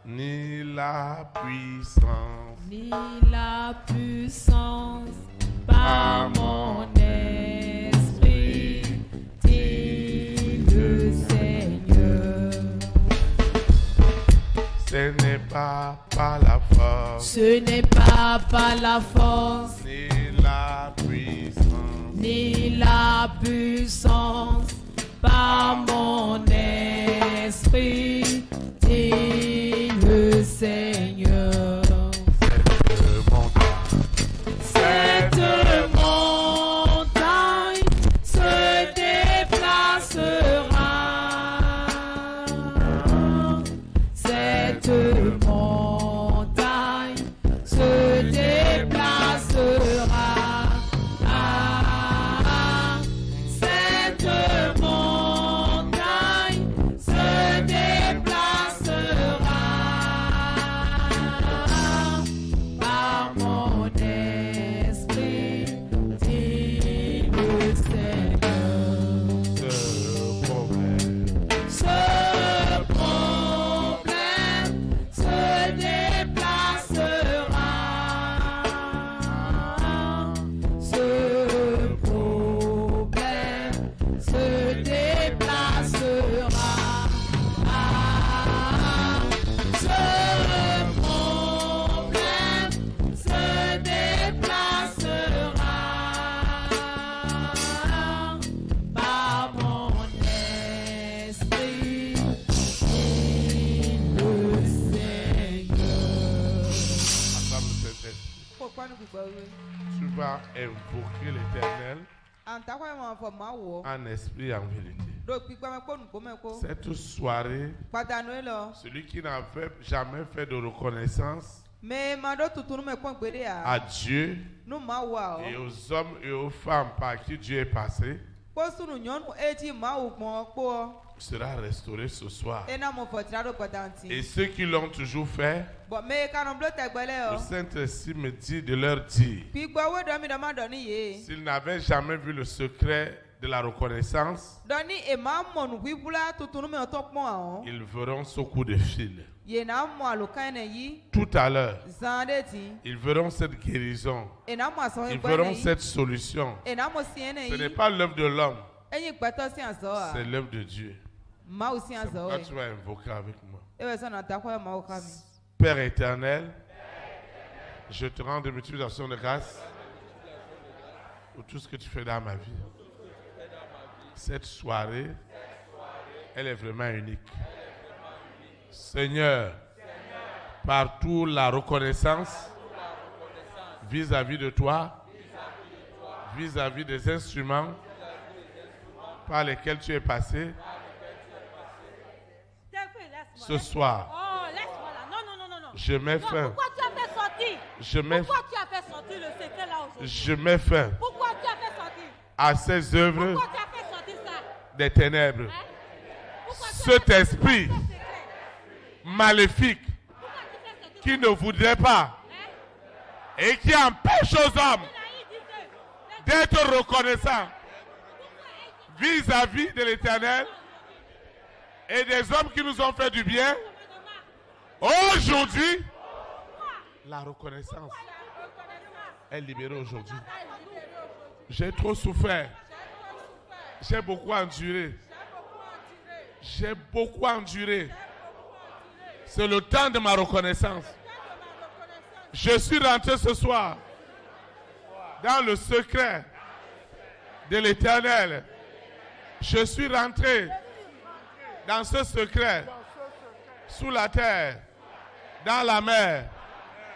ni la puissance, ni la puissance, par mon esprit, dit le Seigneur. ce n'est pas par la force, Ce n'est pas par la force, ni la puissance, ni la puissance, par mon esprit, dit le Seigneur. Cette montagne se déplacera. Cette montagne se déplacera. Cette montagne se déplacera par mon esprit, dit le Seigneur. Ce problème se déplacera. Ce problème se déplacera. Ce problème se déplacera par mon esprit, dit le Seigneur. Ensemble, cet esprit. Pourquoi nous pouvons Tu vas invoquer l'Éternel en esprit et en vérité. Cette soirée, celui qui n'avait jamais fait de reconnaissance à Dieu et aux hommes et aux femmes par qui Dieu est passé sera restauré ce soir. Et ceux qui l'ont toujours fait, le Saint-Esprit me dit de leur dire, s'ils n'avaient jamais vu le secret de la reconnaissance, ils verront ce coup de fil. Tout à l'heure, ils verront cette guérison. Ils verront cette solution. Ce n'est pas l'œuvre de l'homme, c'est l'œuvre de Dieu. C'est pourquoi tu vas invoquer avec moi. Père éternel, je te rends de multiples actions de grâce pour tout ce que tu fais dans ma vie. Cette soirée, elle est vraiment unique. Seigneur, partout la reconnaissance vis-à-vis de toi, vis-à-vis des instruments par lesquels tu es passé, ce soir, Oh, laisse-moi là. Non. je mets fin. Pourquoi tu as fait sortir? Pourquoi tu as fait sortir le secret là aujourd'hui? Je mets fin Pourquoi tu as fait sortir? à ces œuvres Pourquoi tu as fait sortir ça? des ténèbres. Hein? Pourquoi tu as Cet fait esprit sortir ce secret? maléfique Pourquoi tu fais sortir qui ne voudrait pas et qui empêche aux hommes d'être reconnaissants vis-à-vis de l'Éternel et des hommes qui nous ont fait du bien. Aujourd'hui, la reconnaissance est libérée aujourd'hui. J'ai trop souffert. J'ai beaucoup enduré. J'ai beaucoup enduré. C'est le temps de ma reconnaissance. Je suis rentré ce soir dans le secret de l'Éternel. Je suis rentré dans ce secret sous la terre, dans la mer,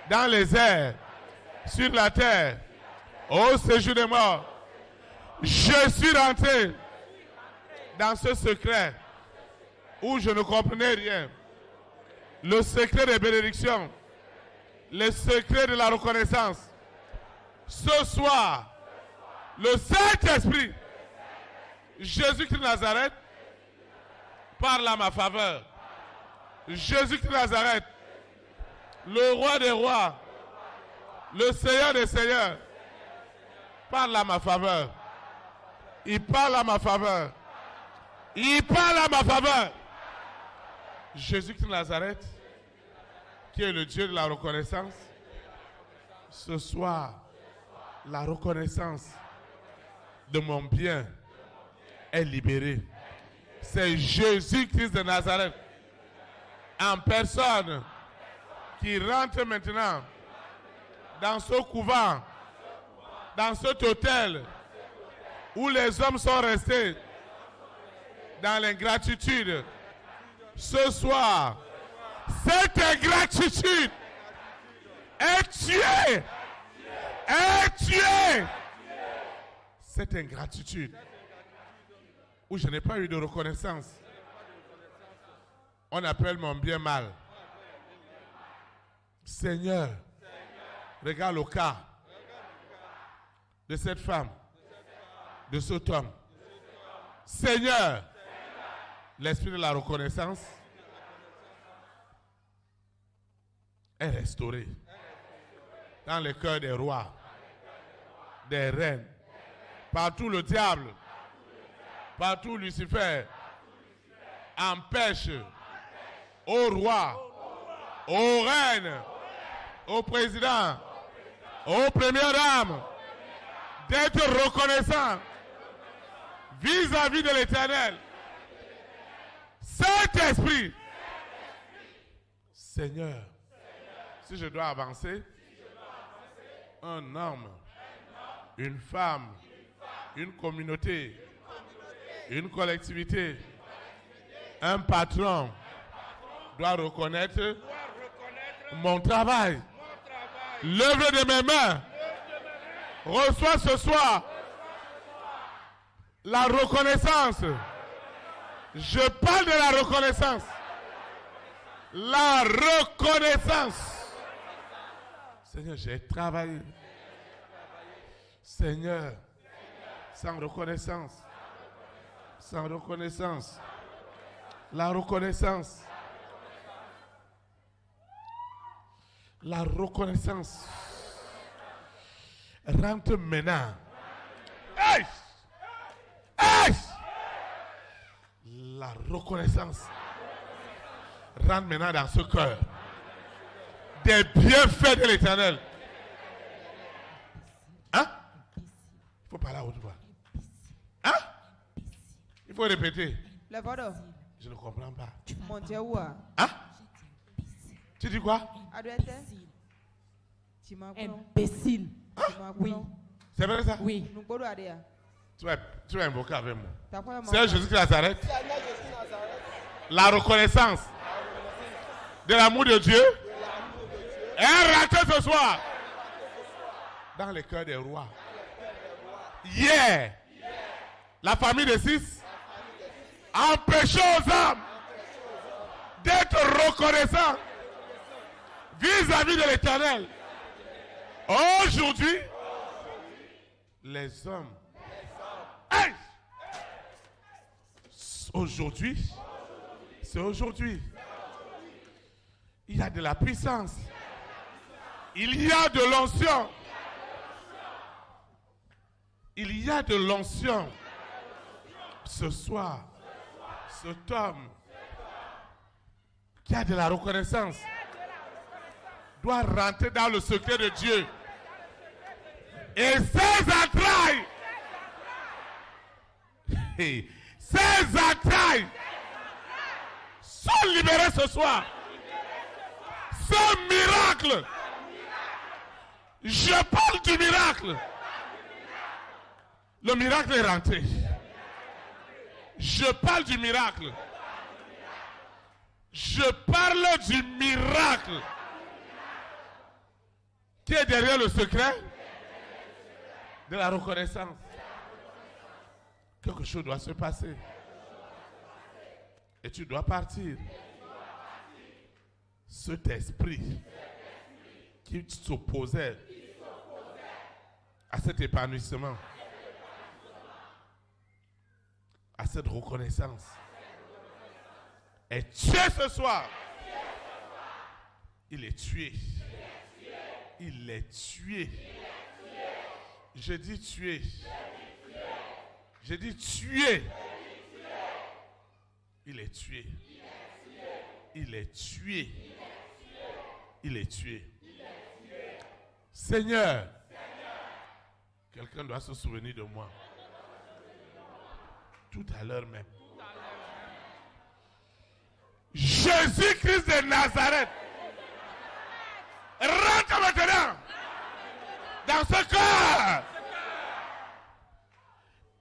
dans les airs, sur la terre, au séjour des morts. Je suis rentré dans ce secret où je ne comprenais rien. Le secret des bénédictions, le secret de la reconnaissance. Ce soir, le Saint-Esprit, Jésus-Christ de Nazareth, parle à ma faveur. Jésus-Christ de Nazareth, le roi des rois, le Seigneur des seigneurs, parle à ma faveur. Il parle à ma faveur. Il parle à ma faveur. Jésus-Christ de Nazareth, qui est le Dieu de la reconnaissance. Ce soir, la reconnaissance de mon bien est libérée. C'est Jésus-Christ de Nazareth en personne qui rentre maintenant dans ce couvent, dans cet hôtel où les hommes sont restés dans l'ingratitude. Ce soir, cette ingratitude est tuée. Est tuée. Cette ingratitude où je n'ai pas eu de reconnaissance. On appelle mon bien mal. Seigneur, regarde le cas de cette femme, de cet homme. Seigneur, l'esprit de la reconnaissance est restauré dans le cœur des rois, des reines. Partout le diable, partout Lucifer empêche aux rois, aux reines, aux présidents, aux premières dames d'être reconnaissants vis-à-vis de l'Éternel. Saint-Esprit, Seigneur, si je dois avancer, un homme, une femme, une communauté, une collectivité, un patron doit reconnaître mon travail. L'œuvre de mes mains reçoit ce soir la reconnaissance. Je parle de la reconnaissance. La reconnaissance. Seigneur, j'ai travaillé. Seigneur, sans reconnaissance. Sans reconnaissance. La reconnaissance. La reconnaissance. Rentre maintenant. Hey! Hey! La reconnaissance rentre maintenant dans ce cœur des bienfaits de l'Éternel. Hein? Il faut parler à haute voix. Hein? Il faut répéter. Je ne comprends pas. Hein? Tu dis quoi? Imbécile. Oui. C'est vrai ça? Oui. Tu vas invoquer avec moi. C'est Jésus qui Nazareth. La reconnaissance de l'amour de Dieu est rentrée ce soir dans le cœur des rois. Hier, la famille de 6 empêchait aux hommes d'être reconnaissants vis-à-vis de l'Éternel. Aujourd'hui, les hommes. Hey! Aujourd'hui, c'est aujourd'hui. Il y a de la puissance. Il y a de l'onction. Il y a de l'onction. Ce soir, cet homme qui a de la reconnaissance doit rentrer dans le secret de Dieu. Et ses entrailles, ses entrailles sont libérées ce soir. Ce miracle, je parle du miracle. Le miracle est rentré. Je parle du miracle. Je parle du miracle qui est derrière le secret de la reconnaissance. Quelque chose doit se passer. Et tu dois partir. Cet esprit qui s'opposait à cet épanouissement, à cette reconnaissance, est tué ce soir. Il est tué. Il est tué. Je dis tué. Je dis tué. Il est tué. Il est tué. il est tué. Seigneur, quelqu'un doit se souvenir de moi. Tout à l'heure même. Jésus-Christ de Nazareth, rentre maintenant dans ce corps.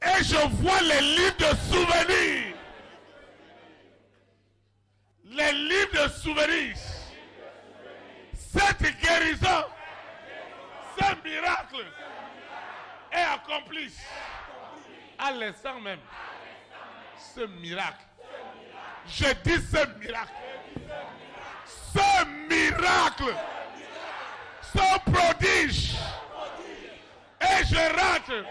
Et je vois les livres de souvenirs. Les livres de souvenirs. Cette guérison, ce miracle est accompli à l'instant même. Ce miracle. Je dis ce miracle. Ce miracle. Ce prodige. Et je rentre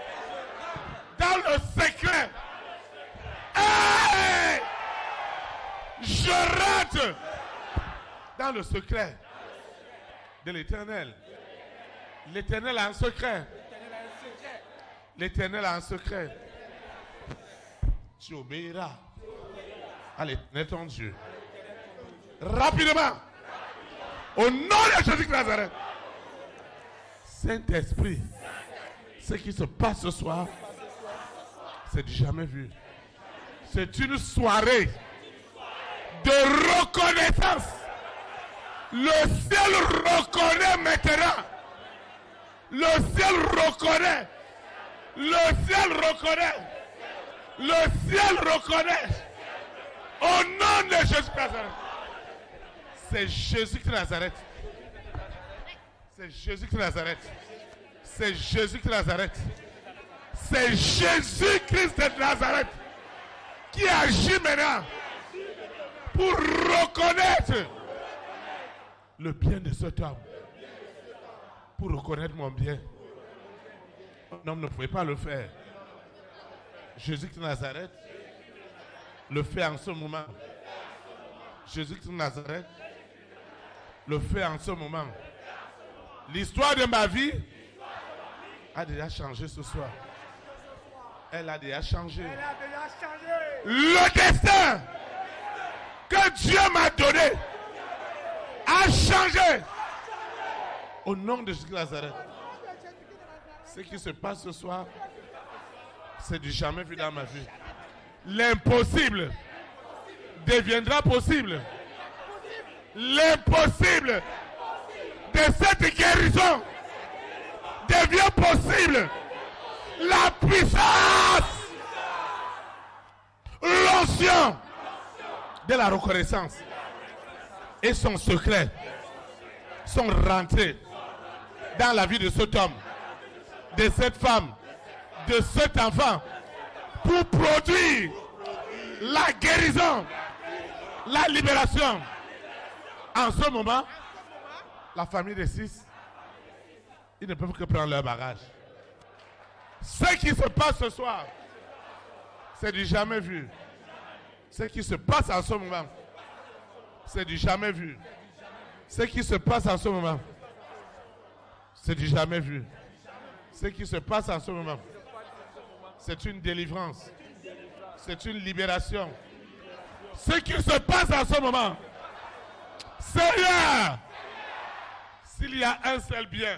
dans le secret. Hey! Je rentre dans le secret de l'Éternel. L'Éternel a un secret. L'Éternel a un secret. Tu obéiras à l'Éternel ton Dieu. Rapidement. Au nom de Jésus de Nazareth. Saint-Esprit, ce qui se passe ce soir, c'est du jamais vu. C'est une soirée de reconnaissance. Le ciel reconnaît maintenant. Le ciel reconnaît. Le ciel reconnaît. Le ciel reconnaît. Au nom de Jésus de Nazareth. C'est Jésus de Nazareth. C'est Jésus de Nazareth. C'est Jésus de Nazareth. C'est Jésus-Christ de Nazareth qui agit maintenant pour reconnaître le bien de cet homme. Pour reconnaître mon bien. Un homme ne pouvait pas le faire. Jésus de Nazareth le fait en ce moment. Jésus de Nazareth le fait en ce moment. L'histoire de ma vie a déjà changé ce soir. Elle a déjà changé. Le destin que Dieu m'a donné a changé. Au nom de Jésus de Nazareth. Ce qui se passe ce soir, c'est du jamais vu dans ma vie. L'impossible deviendra possible. L'impossible de cette guérison devient possible. La puissance, l'onction de la reconnaissance et son secret sont rentrés dans la vie de cet homme, de cette femme, de cet enfant, pour produire la guérison, la libération. En ce moment, la famille des 6, ils ne peuvent que prendre leur bagage. Ce qui se passe ce soir, c'est du jamais vu. Ce qui se passe en ce moment, c'est du jamais vu. Ce qui se passe en ce moment, c'est du jamais vu. Ce qui se passe en ce moment, c'est une délivrance. C'est une libération. Ce qui se passe en ce moment, Seigneur, s'il y a un seul bien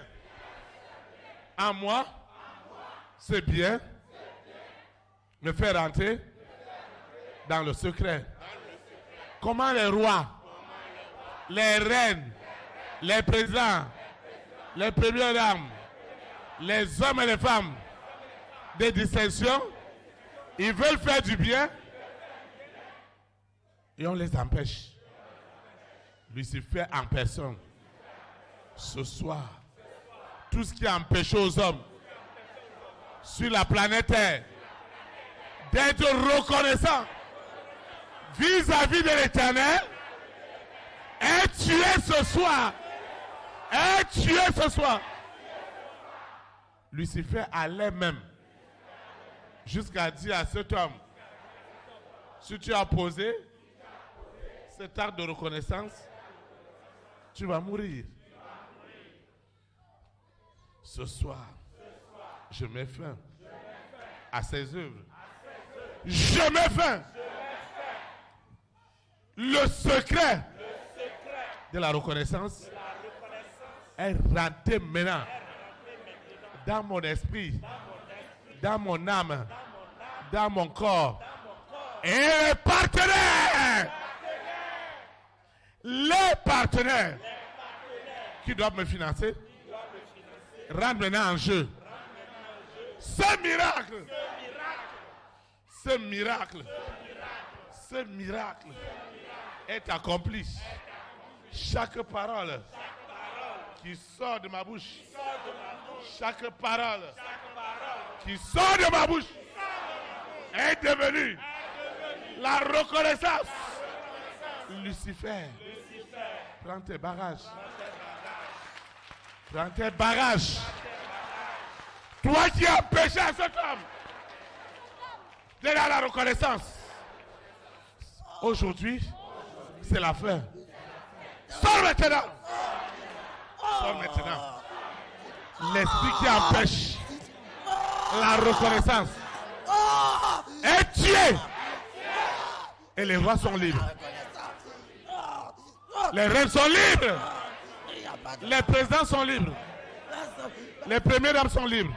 en moi, ce bien me fait rentrer dans le secret. Comment les rois, les reines, les présidents, les premières dames, les hommes et les femmes de distinction, ils veulent faire du bien et on les empêche. Lucifer en personne. Ce soir, tout ce qui a empêché aux hommes sur la planète Terre d'être reconnaissants vis-à-vis de l'Éternel est tué ce soir. Est tué ce soir. Lucifer allait même jusqu'à dire à cet homme, si tu as posé cet acte de reconnaissance, tu vas mourir. Ce soir, je mets fin à ses œuvres. Je mets fin. Le secret de la reconnaissance est rentrée maintenant dans mon esprit, dans mon âme, dans mon corps. Et les partenaires qui doivent me financer rentrent maintenant en jeu. Ce miracle est accompli. Chaque parole qui sort de ma bouche, chaque parole qui sort de ma bouche est devenue la reconnaissance. Lucifer, prends tes bagages. Prends tes bagages. Toi qui as péché à cet homme, de la reconnaissance. Aujourd'hui, c'est la fin. Sors maintenant. Sors maintenant. L'esprit qui empêche la reconnaissance est tué. Et les rois sont libres. Les reines sont libres. Les présidents sont libres. Les premières dames sont libres.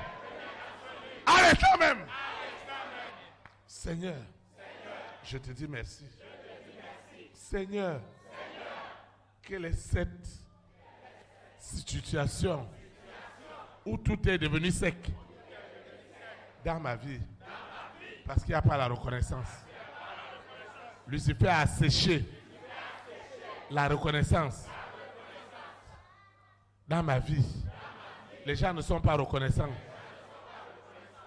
Allez quand même. Seigneur, je te dis merci. Seigneur, quelle est cette situation où tout est devenu sec dans ma vie parce qu'il n'y a pas la reconnaissance. Lucifer a séché la reconnaissance dans ma vie. Les gens ne sont pas reconnaissants.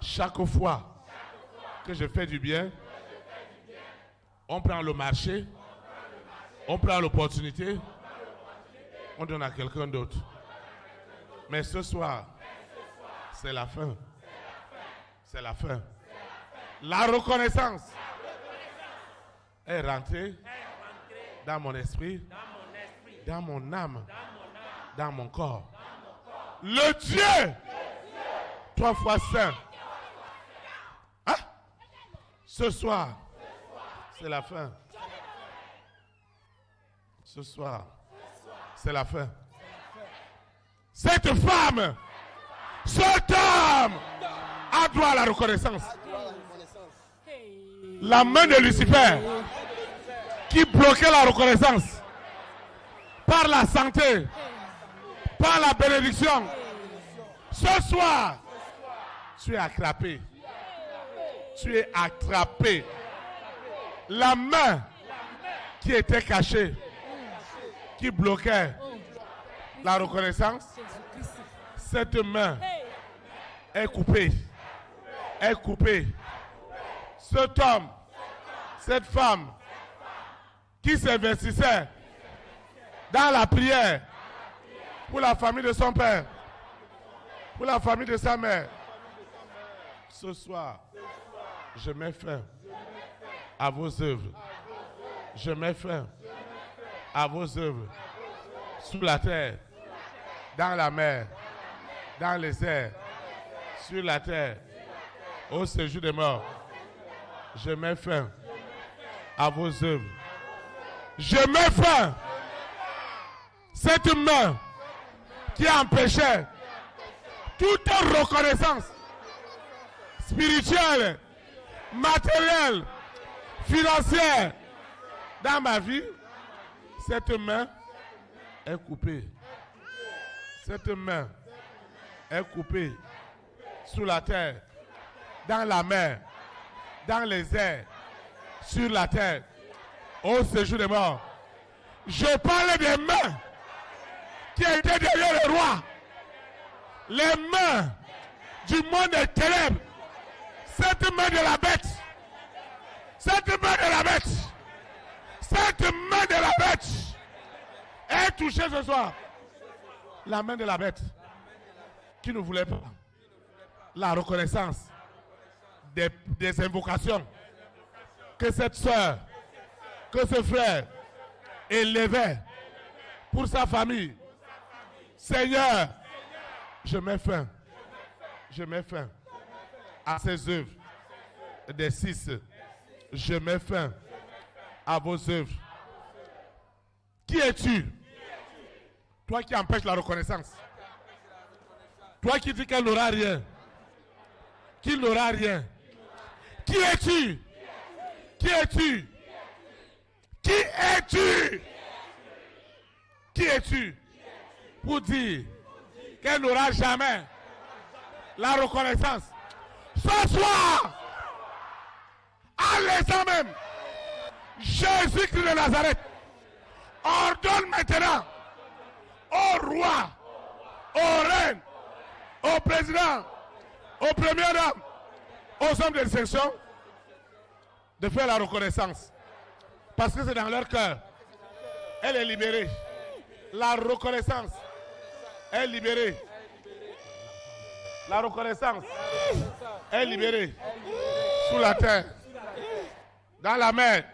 Chaque fois que je fais du bien, on prend le marché, on prend l'opportunité, on donne à quelqu'un d'autre. Mais ce soir, c'est la fin. C'est la fin. La reconnaissance est rentrée dans mon esprit, dans mon âme, dans mon corps. Le Dieu, 3 fois saint. Hein? Ce soir, c'est la fin. Ce soir, c'est la fin. Cette femme, cet homme a droit à la reconnaissance. La main de Lucifer qui bloquait la reconnaissance par la santé, par la bénédiction. Ce soir, tu es attrapé. Tu es attrapé. La main qui était cachée, qui bloquait la reconnaissance, cette main est coupée. Est coupée. Cet homme, cette femme qui s'investissait dans la prière pour la famille de son père, pour la famille de sa mère. Ce soir, je mets fin à vos œuvres. Je mets fin à vos œuvres sous la terre, dans la mer, dans les airs, sur la terre, au séjour des morts. Je mets fin à vos œuvres. Je mets fin. Cette main qui empêchait toute reconnaissance spirituelle, matérielle, financière dans ma vie, cette main est coupée. Cette main est coupée sous la terre, dans la mer, dans les airs, sur la terre, au séjour des morts. Je parle des mains qui étaient derrière le roi. Les mains du monde des ténèbres. Cette main de la bête. Cette main de la bête. Cette main de la bête est touchée ce soir. La main de la bête qui ne voulait pas la reconnaissance des invocations que cette soeur, que ce frère élevait pour sa famille. Seigneur, je mets fin à ces œuvres des 6. Je mets fin à vos œuvres. Qui es-tu? Toi qui empêches la reconnaissance. Toi qui dis qu'elle n'aura rien. Qu'il n'aura rien. Qui es-tu? Qui es-tu? Qui es-tu? Qui es-tu? Pour dire qu'elle n'aura jamais la reconnaissance. Ce soir, à l'instant même, Jésus-Christ de Nazareth ordonne maintenant au roi, au reine, au président, aux premières dames, aux hommes de distinction de faire la reconnaissance. Parce que c'est dans leur cœur. Elle est libérée. La reconnaissance est libérée. La reconnaissance est libérée. Sous la terre. Dans la mer.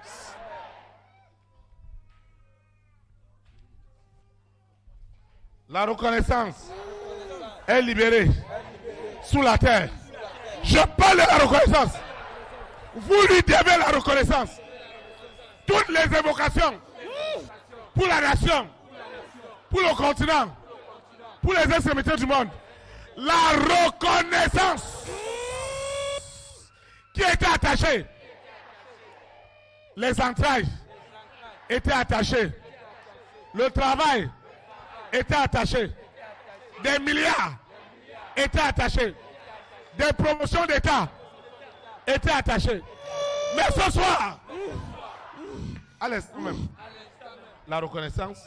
La reconnaissance est libérée. Sous la terre. Je parle de la reconnaissance. Vous lui devez la reconnaissance. Toutes les évocations pour la nation, pour le continent, pour les extrémités du monde. La reconnaissance qui était attachée. Les entrailles étaient attachées. Le travail était attaché. Des milliards étaient attachés. Des promotions d'État étaient attachées. Mais ce soir, à l'instant même, la reconnaissance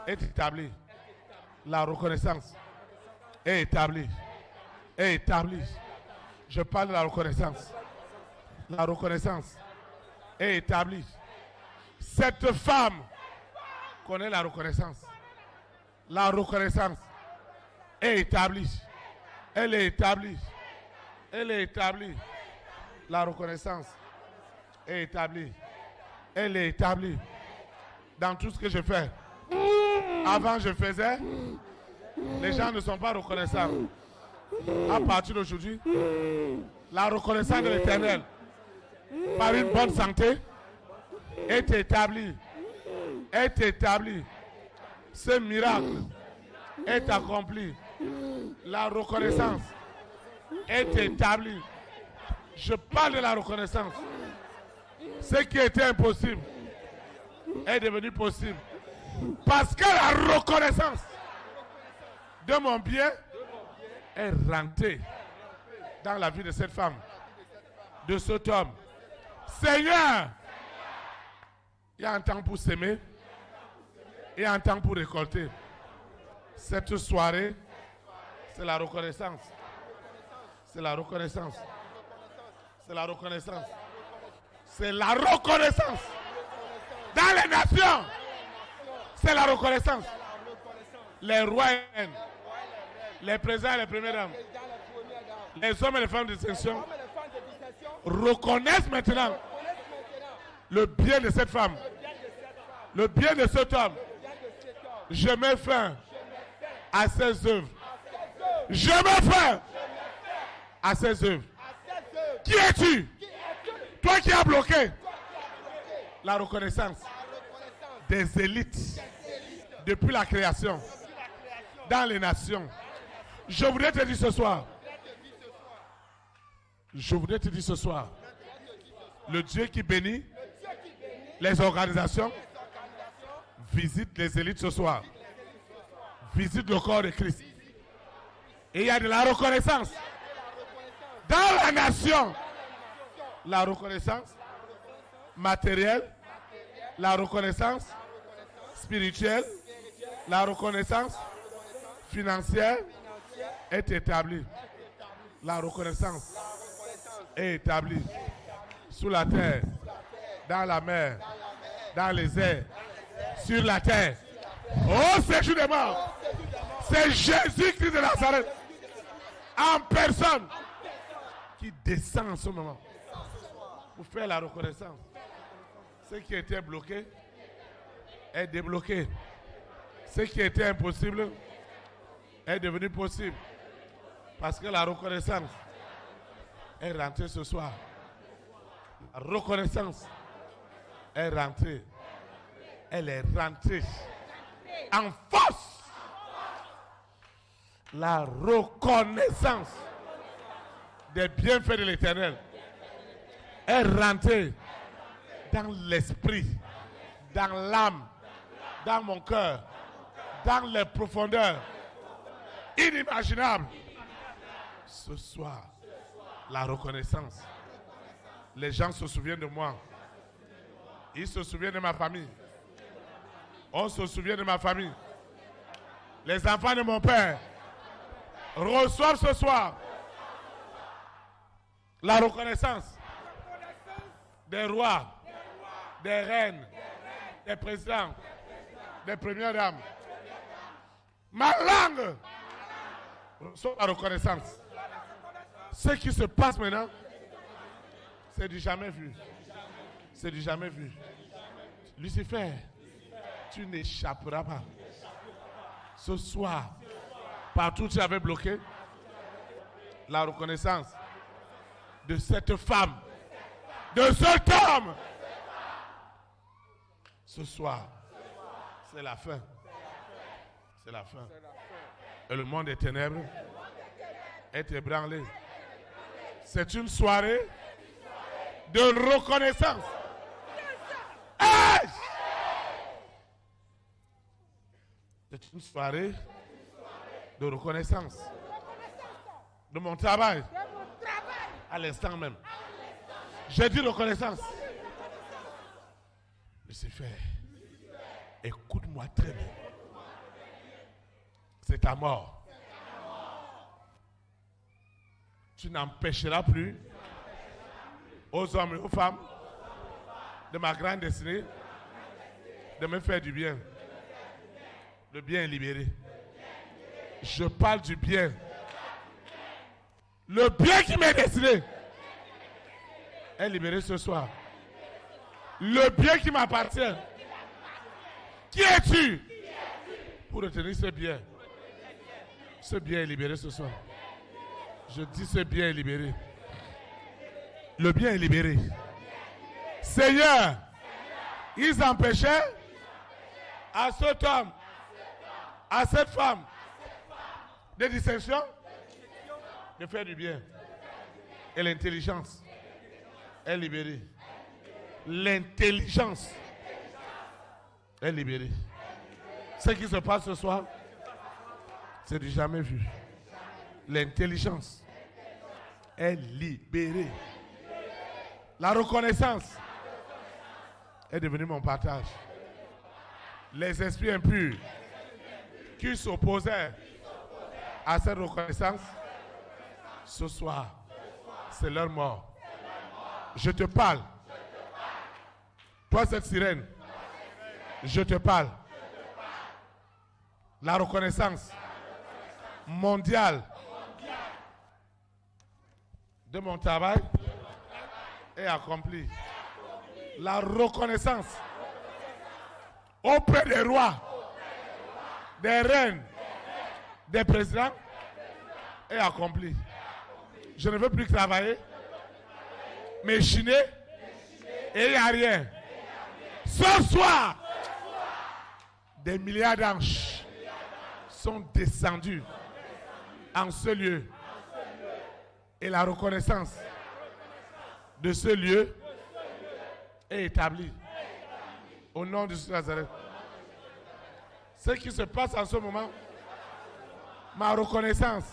est établie. La reconnaissance est établie. Est établie. Je parle de la reconnaissance. La reconnaissance est établie. Cette femme connaît la reconnaissance. La reconnaissance est établie. Elle est établie. Elle est établie. La reconnaissance est établie. Elle est établie. Dans tout ce que je fais. Avant, je faisais. Les gens ne sont pas reconnaissants. À partir d'aujourd'hui, la reconnaissance de l'Éternel par une bonne santé est établie. Est établie. Ce miracle est accompli. La reconnaissance est établie. Je parle de la reconnaissance. Ce qui était impossible est devenu possible. Parce que la reconnaissance de mon bien est rentrée dans la vie de cette femme, de cet homme. Seigneur, il y a un temps pour s'aimer et un temps pour récolter. Cette soirée, c'est la reconnaissance. C'est la reconnaissance. C'est la reconnaissance. C'est la reconnaissance. Dans les nations, c'est la reconnaissance. Les rois et reines, les présidents et les premières dames, les hommes et les femmes de distinction reconnaissent maintenant le bien de cette femme, le bien de cet homme. Je mets fin à ses œuvres. Je mets fin à ses œuvres. Qui es-tu? Toi qui as bloqué la reconnaissance des élites depuis la création dans les nations. Je voudrais te dire ce soir. Je voudrais te dire ce soir. Le Dieu qui bénit les organisations visite les élites ce soir. Visite le corps de Christ. Et il y a de la reconnaissance dans la nation. La reconnaissance matérielle, la reconnaissance spirituelle, la reconnaissance financière est établie. La reconnaissance est établie sous la terre, dans la mer, dans les airs, sur la terre. Oh, séjour des morts. C'est Jésus-Christ de Nazareth en personne qui descend en ce moment pour faire la reconnaissance. Ce qui était bloqué est débloqué. Ce qui était impossible est devenu possible. Parce que la reconnaissance est rentrée ce soir. La reconnaissance est rentrée. Elle est rentrée en force. La reconnaissance des bienfaits de l'Éternel est rentrée dans l'esprit, dans l'âme, dans mon cœur, dans les profondeurs inimaginables. Ce soir, la reconnaissance. Les gens se souviennent de moi. Ils se souviennent de ma famille. On se souvient de ma famille. Les enfants de mon père reçoivent ce soir la reconnaissance des rois, des reines, des présidents, des premières dames. Ma langue reçoit la reconnaissance. Ce qui se passe maintenant, c'est du jamais vu. C'est du jamais vu. Lucifer, tu n'échapperas pas. Ce soir, partout où tu avais bloqué, la reconnaissance de cette femme, de cet homme. Ce soir, c'est la fin. C'est la fin. Et le monde des ténèbres est ébranlé. C'est une soirée de reconnaissance. Hey! C'est une soirée de reconnaissance de mon travail. À l'instant même. J'ai dit reconnaissance. Lucifer, écoute-moi très bien. C'est ta mort. Tu n'empêcheras plus aux hommes et aux femmes de ma grande destinée de me faire du bien. Le bien est libéré. Je parle du bien. Le bien qui m'est destiné est libéré ce soir. Le bien qui m'appartient. Qui es-tu pour retenir ce bien? Ce bien est libéré ce soir. Je dis ce bien est libéré. Le bien est libéré. Seigneur, ils empêchaient à cet homme, à cette femme, des dissensions, de faire du bien. Et l'intelligence est libérée. L'intelligence est libérée. Ce qui se passe ce soir, c'est du jamais vu. L'intelligence est libérée. La reconnaissance est devenue mon partage. Les esprits impurs qui s'opposaient à cette reconnaissance, ce soir, c'est leur mort. Je te parle. Toi, cette sirène, je te parle. La reconnaissance mondiale de mon travail est accomplie. La reconnaissance auprès des rois, des reines, des présidents est accomplie. Je ne veux plus travailler, m'échiner et il n'y a rien. Ce soir, des milliards d'anges sont descendus en ce lieu. Et la reconnaissance de ce lieu est établie au nom de Jésus de Nazareth. Ce qui se passe en ce moment, ma reconnaissance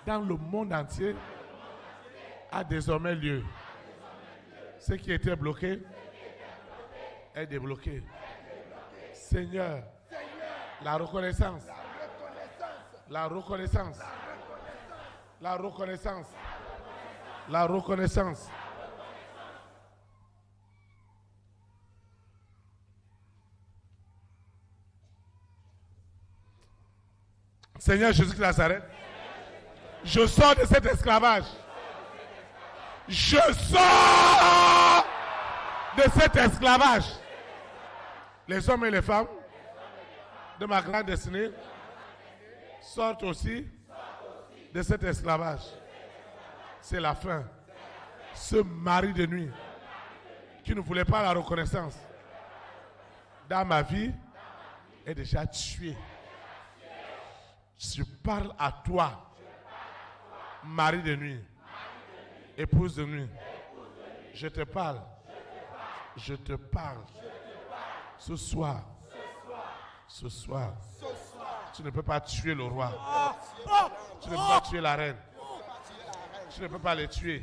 dans le monde entier a désormais lieu. Ce qui était bloqué est débloqué. Seigneur, la reconnaissance, la reconnaissance, la reconnaissance, la reconnaissance. Seigneur Jésus de Nazareth, je sors de cet esclavage. Je sors de cet esclavage. Les hommes et les femmes de ma grande destinée sortent aussi de cet esclavage. C'est la fin. Ce mari de nuit qui ne voulait pas la reconnaissance dans ma vie est déjà tué. Je parle à toi, mari de nuit, épouse de nuit. Je te parle. Je te parle. Ce soir. Tu ne peux pas tuer le roi. Tu ne peux pas tuer la reine. Tu ne peux pas les tuer.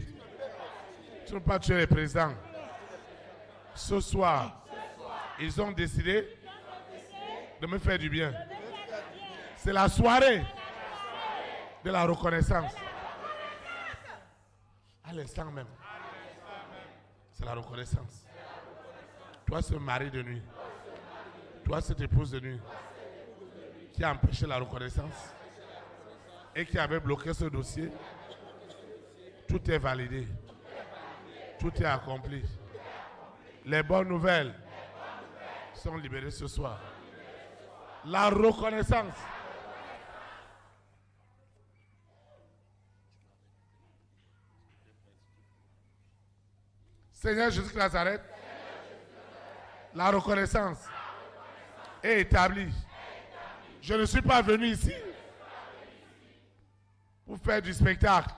Tu ne peux pas tuer les présidents. Ce soir, ils ont décidé de me faire du bien. C'est la soirée de la reconnaissance. À l'instant même. C'est la reconnaissance. Toi, ce mari de nuit. Toi, cette épouse de nuit. Qui a empêché la reconnaissance. Et qui avait bloqué ce dossier. Tout est validé. Tout est accompli. Les bonnes nouvelles sont libérées ce soir. La reconnaissance. Seigneur Jésus de Nazareth, la reconnaissance est établie. Je ne suis pas venu ici pour faire du spectacle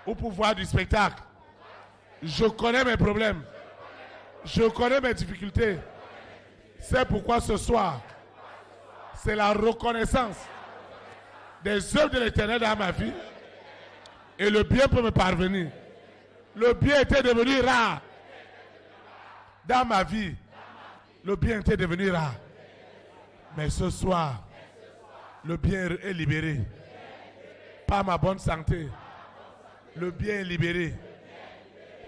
ou pour voir du spectacle. Je connais mes problèmes. Je connais mes difficultés. C'est pourquoi ce soir, c'est la reconnaissance des œuvres de l'Éternel dans ma vie et le bien peut me parvenir. Le bien était devenu rare dans ma vie. Le bien était devenu rare. Mais ce soir, le bien est libéré. Par ma bonne santé, le bien est libéré.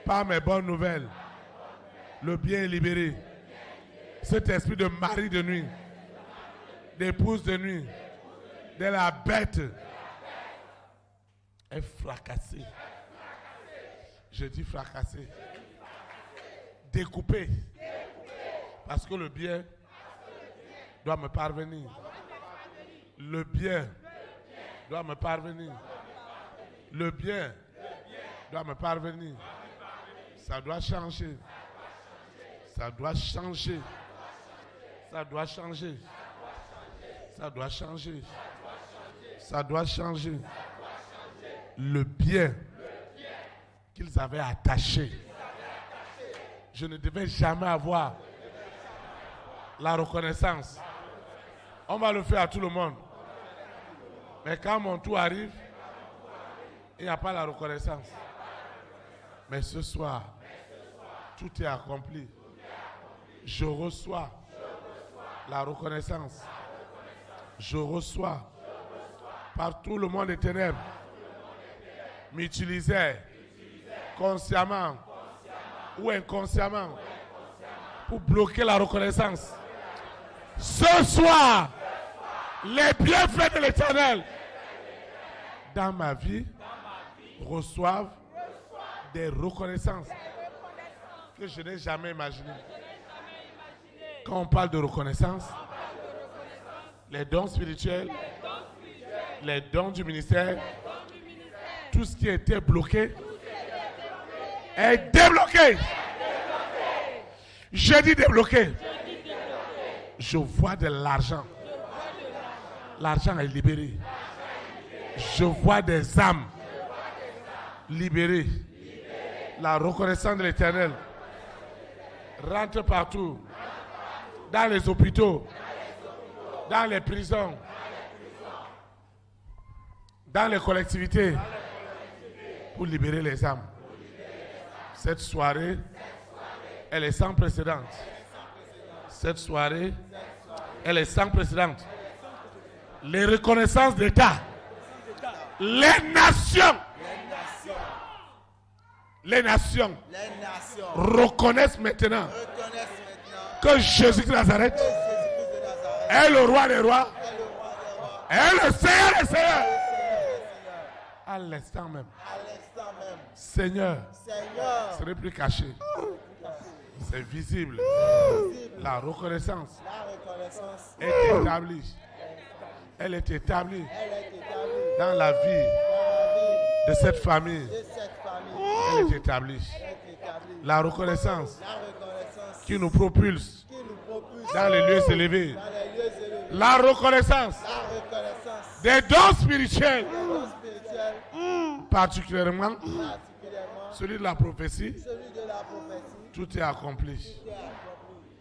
Par mes bonnes nouvelles, le bien est libéré. Cet esprit de mari de nuit, d'épouse de nuit, de la bête est fracassé. Je dis fracassé. Découpé. Parce que le bien doit me parvenir. Le bien doit me parvenir. Le bien doit me parvenir. Ça doit changer. Ça doit changer. Ça doit changer. Ça doit changer. Ça doit changer. Le bien qu'ils avaient attaché. Je ne devais jamais avoir la reconnaissance. On va le faire à tout le monde. Mais quand mon tour arrive, il n'y a pas la reconnaissance. Mais ce soir, tout est accompli. Je reçois la reconnaissance. Je reçois par tout le monde des ténèbres. M'utilisait consciemment ou inconsciemment pour bloquer la reconnaissance. Ce soir, les bienfaits de l'Éternel dans ma vie reçoivent des reconnaissances que je n'ai jamais imaginées. Quand on parle de reconnaissance, les dons spirituels, les dons du ministère, tout ce qui était bloqué est débloqué. Je dis débloqué. Je vois de l'argent. L'argent est libéré. Je vois des âmes libérées. La reconnaissance de l'Éternel rentre partout. Dans les hôpitaux, dans les prisons, dans les collectivités, pour libérer les âmes. Cette soirée, elle est sans précédent. Cette soirée, elle est sans précédent. Les reconnaissances d'État, les nations reconnaissent maintenant que Jésus de Nazareth est le roi des rois, est le Seigneur des seigneurs. À l'instant même, Seigneur, ce n'est plus caché. C'est visible. La reconnaissance est établie. Elle est établie dans la vie de cette famille. Elle est établie. La reconnaissance qui nous propulse dans les lieux élevés. La reconnaissance des dons spirituels, particulièrement celui de la prophétie, tout est accompli.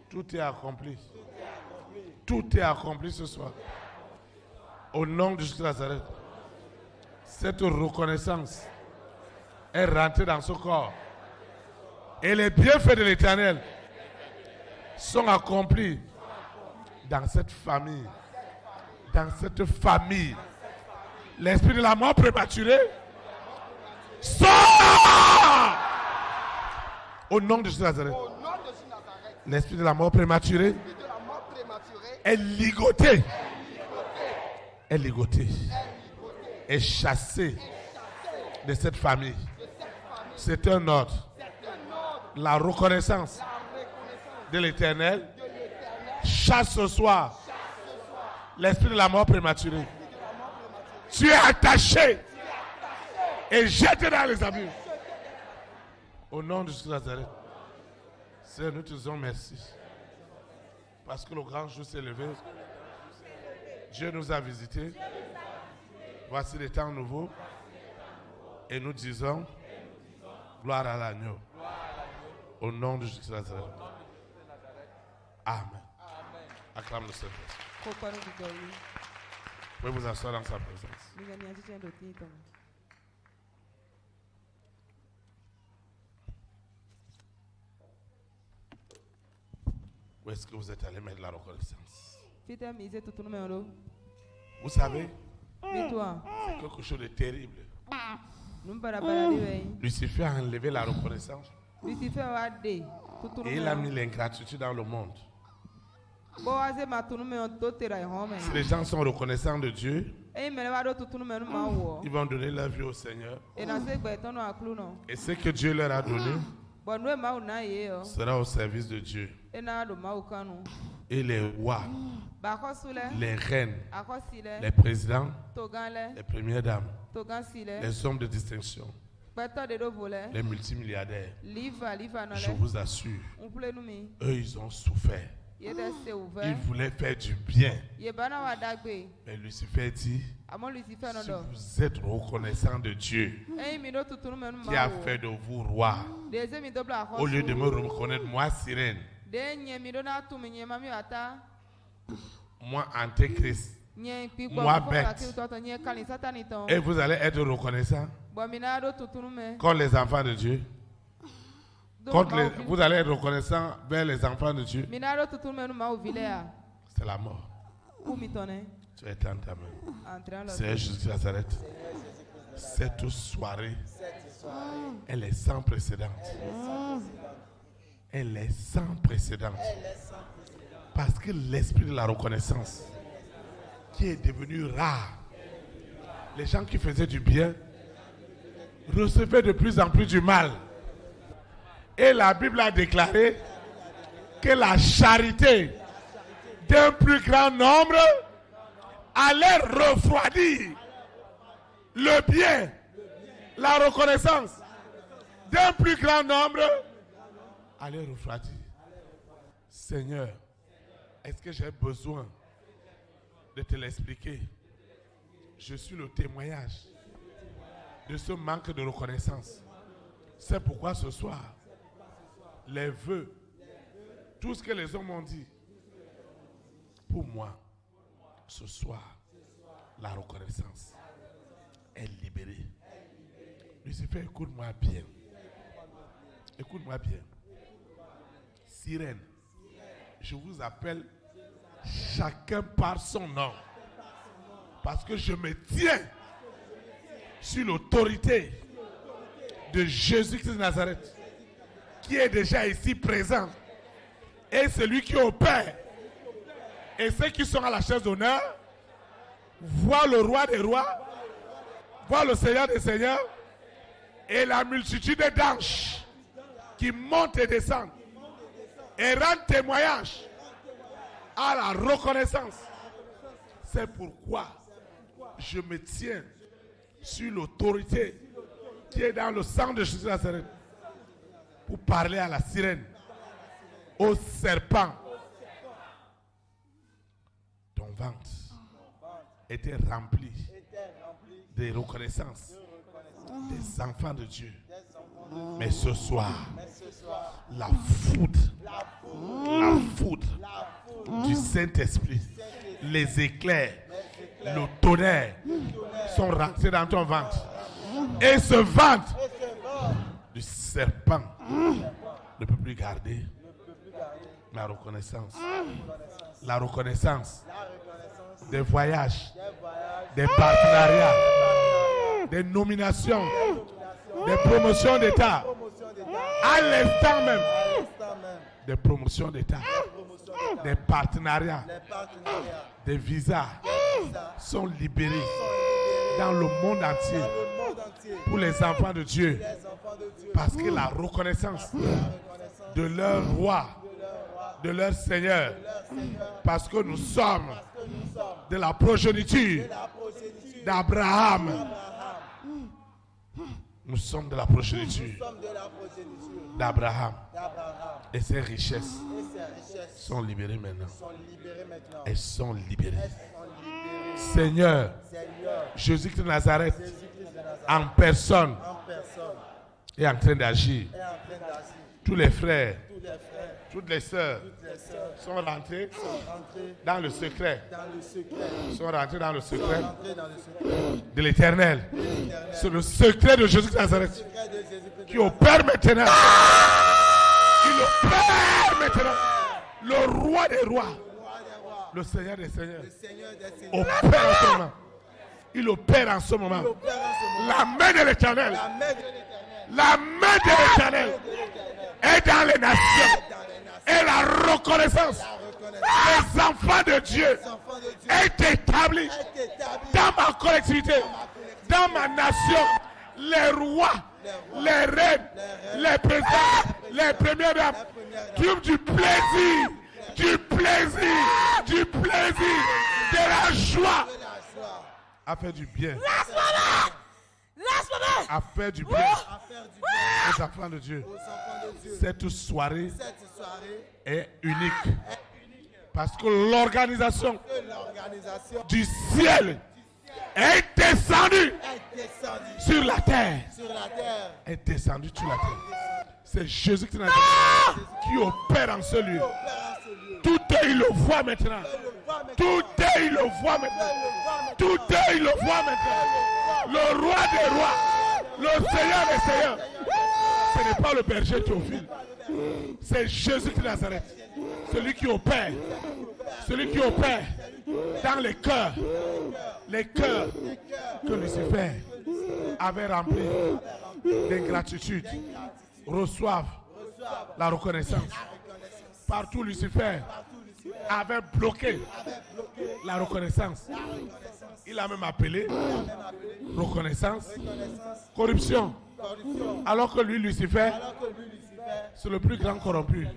Tout est accompli. Tout est accompli ce soir. Au nom de Jésus de Nazareth, cette reconnaissance est rentrée dans ce corps. Et les bienfaits de l'Éternel sont accomplis dans cette famille. Dans cette famille. L'esprit de la mort prématurée sort au nom de Jésus de Nazareth. L'esprit de la mort prématurée est ligoté. Est ligoté. Est chassé de cette famille. C'est un ordre. La reconnaissance de l'Éternel chasse ce soir l'esprit de la mort prématurée. Tu es attaché et jeté dans les abîmes. Au nom de Jésus de Nazareth, Seigneur, nous te disons merci. Parce que le grand jour s'est levé. Dieu nous a visités. Voici les temps nouveaux. Et nous disons, gloire à l'agneau. Au nom de Jésus de Nazareth. Amen. Acclame le Seigneur. Vous pouvez vous asseoir dans sa présence. Où est-ce que vous êtes allé mettre la reconnaissance? Vous savez, c'est quelque chose de terrible. Lucifer a enlevé la reconnaissance. Et il a mis l'ingratitude dans le monde. Si les gens sont reconnaissants de Dieu, ils vont donner leur vie au Seigneur. Et ce que Dieu leur a donné sera au service de Dieu. Et les rois, les reines, les présidents, les premières dames, les hommes de distinction, les multimilliardaires, je vous assure, eux ils ont souffert. Ils voulaient faire du bien. Mais Lucifer dit, si vous êtes reconnaissant de Dieu qui a fait de vous roi, au lieu de me reconnaître moi sirène, moi antéchrist, moi bête, et vous allez être reconnaissant contre les enfants de Dieu. Vous allez être reconnaissant vers les enfants de Dieu. C'est la mort. Tu es dans ta main. C'est Jésus de Nazareth. Cette soirée, elle est sans précédent. Elle est sans précédent. Parce que l'esprit de la reconnaissance, qui est devenu rare, les gens qui faisaient du bien recevaient de plus en plus du mal. Et la Bible a déclaré que la charité d'un plus grand nombre allait refroidir le bien, la reconnaissance d'un plus grand nombre allait refroidir. Seigneur, est-ce que j'ai besoin de te l'expliquer? Je suis le témoignage de ce manque de reconnaissance. C'est pourquoi ce soir, les vœux, tout ce que les hommes ont dit, pour moi, ce soir, la reconnaissance est libérée. Lucifer, écoute-moi bien. Écoute-moi bien. Sirène, je vous appelle chacun par son nom. Parce que je me tiens sur l'autorité de Jésus-Christ de Nazareth, qui est déjà ici présent, et celui qui opère. Et ceux qui sont à la chaise d'honneur voient le roi des rois, voient le Seigneur des seigneurs, et la multitude d'anges qui montent et descendent et rendent témoignage à la reconnaissance. C'est pourquoi je me tiens sur l'autorité qui est dans le sang de Jésus de Nazareth pour parler à la sirène, au serpent. Ton ventre était rempli de reconnaissance des enfants de Dieu. Mais ce soir, la foudre du Saint-Esprit, les éclairs, le tonnerre sont rentrés dans ton ventre. Et ce ventre du serpent ne peut plus garder la reconnaissance. La reconnaissance des voyages, des partenariats, des nominations, des promotions d'État. À l'instant même, des promotions d'État, des partenariats, des visas sont libérés dans le monde entier pour les enfants de Dieu. Parce que la reconnaissance de leur roi, de leur Seigneur, parce que nous sommes de la progéniture d'Abraham. Nous sommes de la progéniture d'Abraham. Et ces richesses sont libérées maintenant. Elles sont libérées. Seigneur, Jésus-Christ de Nazareth, en personne, est en train d'agir. Tous les frères, toutes les sœurs sont rentrés dans le secret. Sont rentrés dans le secret de l'Éternel. C'est le secret de Jésus de Nazareth qui opère maintenant. Il opère maintenant. Le roi des rois, le Seigneur des seigneurs, opère en ce moment. Il opère en ce moment. La main de l'Éternel, la main de l'Éternel est dans les nations. Et la reconnaissance des enfants de Dieu est établie dans ma collectivité, dans ma nation. Les rois, les reines, les présidents, les premières dames, du plaisir, de la joie, à faire du bien. À faire du bien aux enfants de Dieu. Cette soirée est unique. Parce que l'organisation du ciel est descendue sur la terre. Est descendue sur la terre. C'est Jésus qui opère en ce lieu. Tout est, il le voit maintenant. Tout est, il le voit maintenant. Tout est, il le voit maintenant. Le roi des rois, le Seigneur des seigneurs. Ce n'est pas le berger Théophile. C'est Jésus de Nazareth. Celui qui opère. Celui qui opère dans les cœurs. Les cœurs que Lucifer avait remplis d'ingratitude reçoivent la reconnaissance. Partout Lucifer avait bloqué la reconnaissance. Il a même appelé reconnaissance, corruption. Alors que lui, Lucifer, c'est le plus grand corrompu.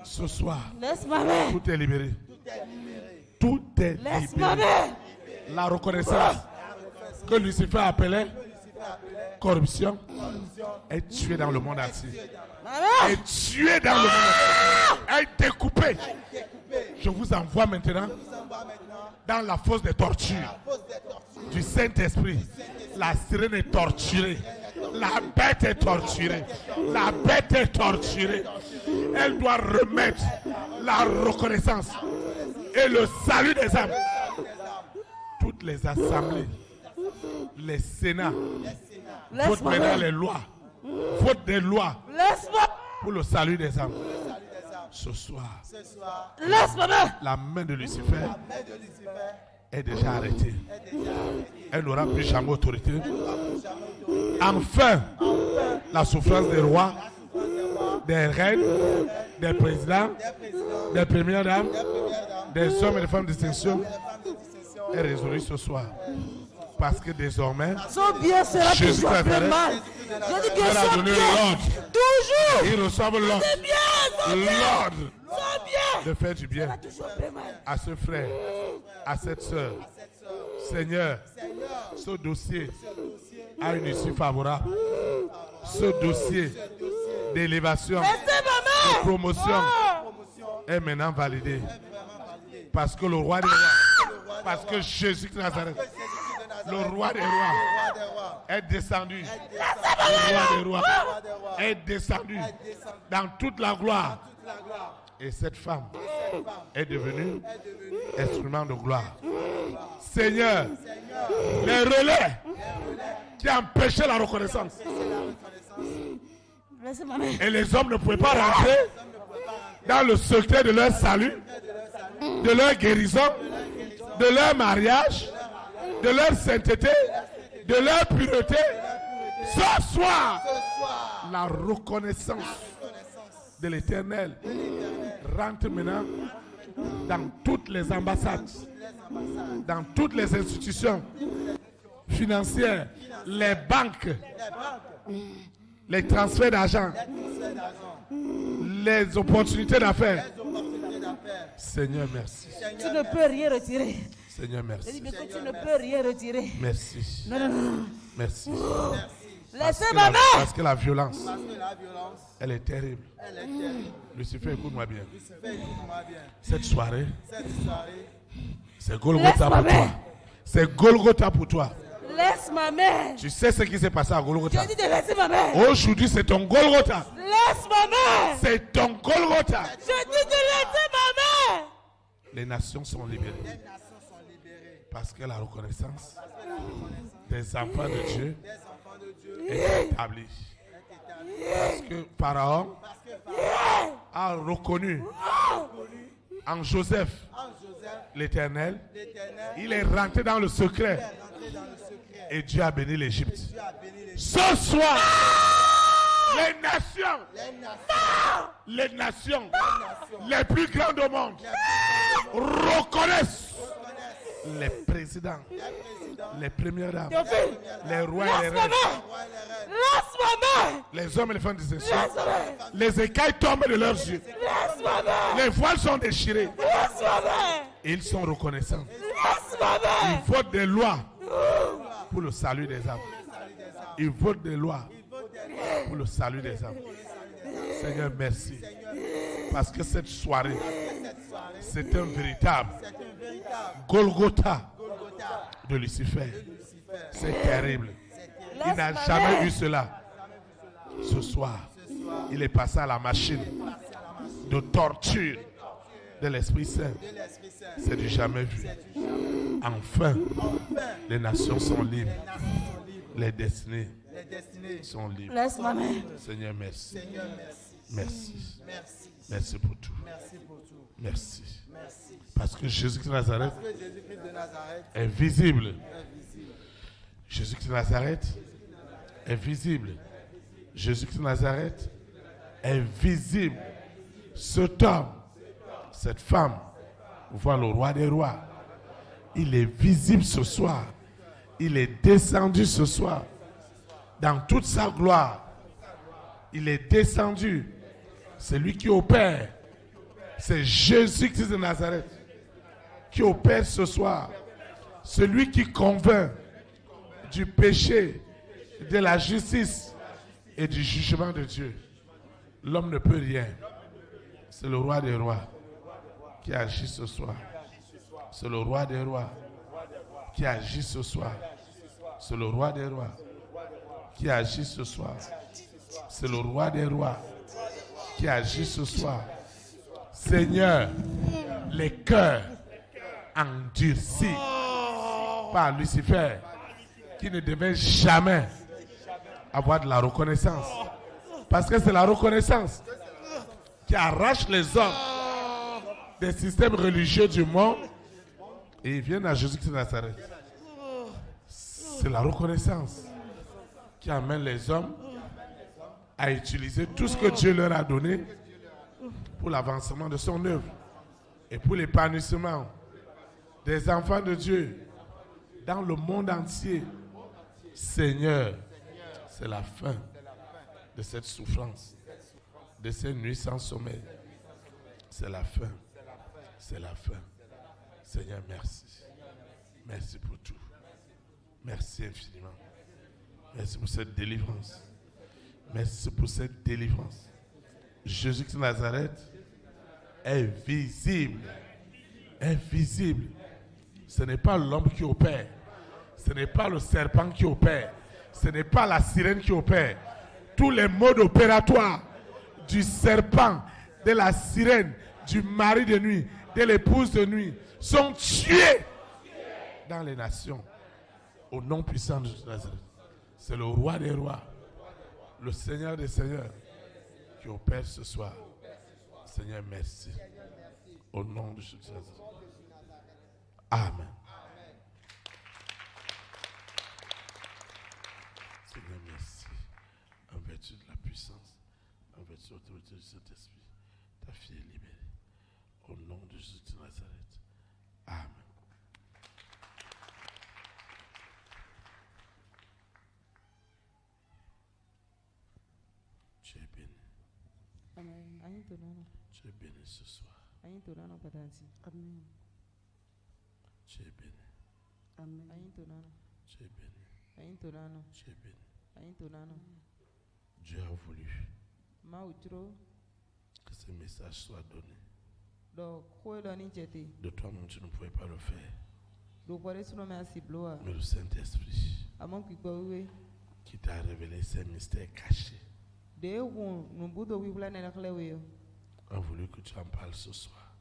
Ce soir, tout est libéré. Tout est libéré. La reconnaissance que Lucifer appelait corruption est tuée dans le monde entier. Est tuée dans le monde entier. Est découpée. Je vous envoie maintenant dans la fosse des tortures du Saint-Esprit. La sirène est torturée. La bête est torturée. La bête est torturée. Elle doit remettre la reconnaissance et le salut des âmes. Toutes les assemblées, les sénats, votent maintenant les lois. Votent des lois pour le salut des âmes. Ce soir, la main de Lucifer est déjà arrêtée. Elle n'aura plus jamais autorité. Enfin, la souffrance des rois, des reines, des présidents, des premières dames, des hommes et des femmes de distinction est résolue ce soir. Parce que désormais, Jésus a donné l'ordre. Ils reçoivent l'ordre de faire du bien à ce frère, à cette soeur. Seigneur, ce dossier a une issue favorable. Ce dossier d'élévation, de promotion est maintenant validé. Parce que le roi des rois Parce que Jésus de Nazareth, le roi des rois, est descendu. Le roi des rois est descendu dans toute la gloire. Et cette femme est devenue instrument de gloire. Seigneur, les relais qui empêchaient la reconnaissance. Et les hommes ne pouvaient pas rentrer dans le secret de leur salut, de leur guérison, de leur mariage, de leur sainteté, de leur pureté. Ce soir, la reconnaissance de l'Éternel rentre maintenant dans toutes les ambassades, dans toutes les institutions financières, les banques, les transferts d'argent, les opportunités d'affaires. Seigneur, merci. Tu ne peux rien retirer. Seigneur, merci. Tu ne peux rien retirer. Merci. Non. Merci. Laissez ma main. Parce que la violence, elle est terrible. Lucifer, écoute-moi bien. Cette soirée, c'est Golgotha pour toi. C'est Golgotha pour toi. Laisse ma main. Tu sais ce qui s'est passé à Golgotha. Je dis de laisser ma main. Aujourd'hui, c'est ton Golgotha. Laisse ma main. C'est ton Golgotha. Je dis de laisser ma main. Les nations sont libérées. Parce que la reconnaissance des enfants de Dieu est établie. Parce que Pharaon a reconnu en Joseph l'Éternel. Il est rentré dans le secret. Et Dieu a béni l'Égypte. Ce soir, les nations les plus grandes au monde reconnaissent les présidents, les premières dames, les rois et les reines, les hommes et les femmes des nations. Les écailles tombent de leurs yeux. Les voiles sont déchirés. Ils sont reconnaissants. Ils votent des lois pour le salut des âmes. Ils votent des lois pour le salut des âmes. Seigneur, merci. Parce que cette soirée, c'est un véritable Golgotha de Lucifer. C'est terrible. Il n'a jamais eu cela. Ce soir, il est passé à la machine de torture de l'Esprit Saint. C'est du jamais vu. Enfin, les nations sont libres. Les destinées sont libres. Laisse ma main. Seigneur, merci. Merci. Merci pour tout. Merci. Parce que Jésus-Christ de Nazareth est visible. Jésus-Christ de Nazareth est visible. Jésus-Christ de Nazareth est visible. Cet homme, cette femme, voit le roi des rois. Il est visible ce soir. Il est descendu ce soir. Dans toute sa gloire. Il est descendu. C'est lui qui opère. C'est Jésus-Christ de Nazareth qui opère ce soir. Celui qui convainc du péché, de la justice et du jugement de Dieu. L'homme ne peut rien. C'est le roi des rois qui agit ce soir. C'est le roi des rois qui agit ce soir. C'est le roi des rois qui agit ce soir. C'est le roi des rois qui agit ce soir. Seigneur, les cœurs endurcis par Lucifer qui ne devait jamais avoir de la reconnaissance. Parce que c'est la reconnaissance qui arrache les hommes des systèmes religieux du monde et ils viennent à Jésus-Christ de Nazareth. C'est la reconnaissance qui amène les hommes à utiliser tout ce que Dieu leur a donné pour l'avancement de son œuvre et pour l'épanouissement des enfants de Dieu dans le monde entier. Seigneur, c'est la fin de cette souffrance, de ces nuits sans sommeil. C'est la fin. C'est la fin. Seigneur, merci. Merci pour tout. Merci infiniment. Merci pour cette délivrance. Merci pour cette délivrance. Jésus-Christ de Nazareth est visible. Est visible. Ce n'est pas l'homme qui opère. Ce n'est pas le serpent qui opère. Ce n'est pas la sirène qui opère. Tous les modes opératoires du serpent, de la sirène, du mari de nuit, de l'épouse de nuit sont tués dans les nations. Au nom puissant de Nazareth. C'est le roi des rois, le Seigneur des seigneurs qui opère ce soir. Seigneur, merci. Au nom de Jésus. Amen. Seigneur, merci. En vertu de la puissance, en vertu de l'autorité du Saint-Esprit, ta fille est libérée. Au nom de Jésus de Nazareth. Amen. Tu es béni. Amen. Tu es béni ce soir. Amen. Tu es béni. Tu es béni. Tu es béni. Dieu a voulu que ce message soit donné. De toi-même, tu ne pouvais pas le faire. Mais le Saint-Esprit qui t'a révélé ces mystères cachés a voulu que tu en parles ce soir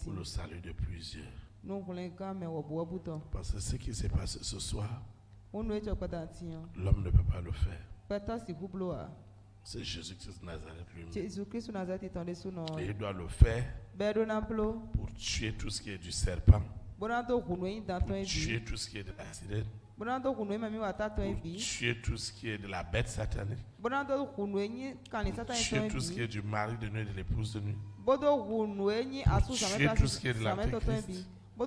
pour le salut de plusieurs. Parce que ce qui s'est passé ce soir, l'homme ne peut pas le faire. C'est Jésus-Christ de Nazareth lui-même. Et il doit le faire pour tuer tout ce qui est du serpent, pour tuer tout ce qui est de la sirène, pour tuer tout ce qui est de la bête satanique, pour tuer tout ce qui est du mari de nuit et de l'épouse de nuit, pour tuer tout ce qui est de l'antéchrist, qui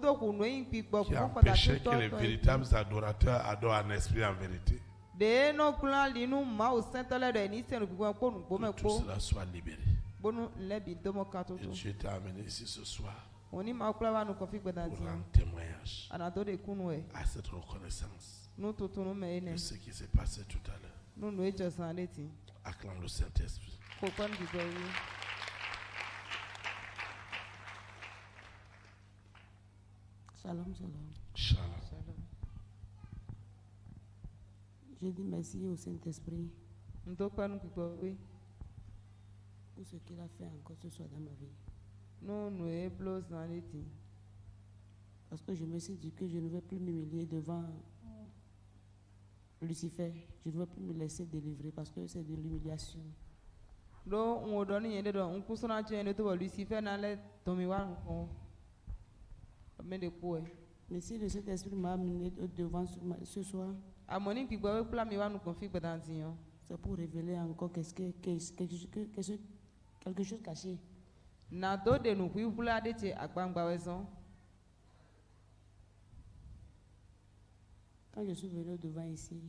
a empêché que les véritables adorateurs adorent en esprit et en vérité. Que tout cela soit libéré. Et Dieu t'a amené ici ce soir pour rendre témoignage à cette reconnaissance de ce qui s'est passé tout à l'heure. Acclame le Saint-Esprit. Shalom, shalom. Shalom. Je dis merci au Saint-Esprit pour ce qu'il a fait encore ce soir dans ma vie. Parce que je me suis dit que je ne vais plus m'humilier devant Lucifer. Je ne vais plus me laisser délivrer parce que c'est de l'humiliation. Mais si le Saint-Esprit m'a amené devant ce soir, c'est pour révéler encore quelque chose caché. Quand je suis venu devant ici,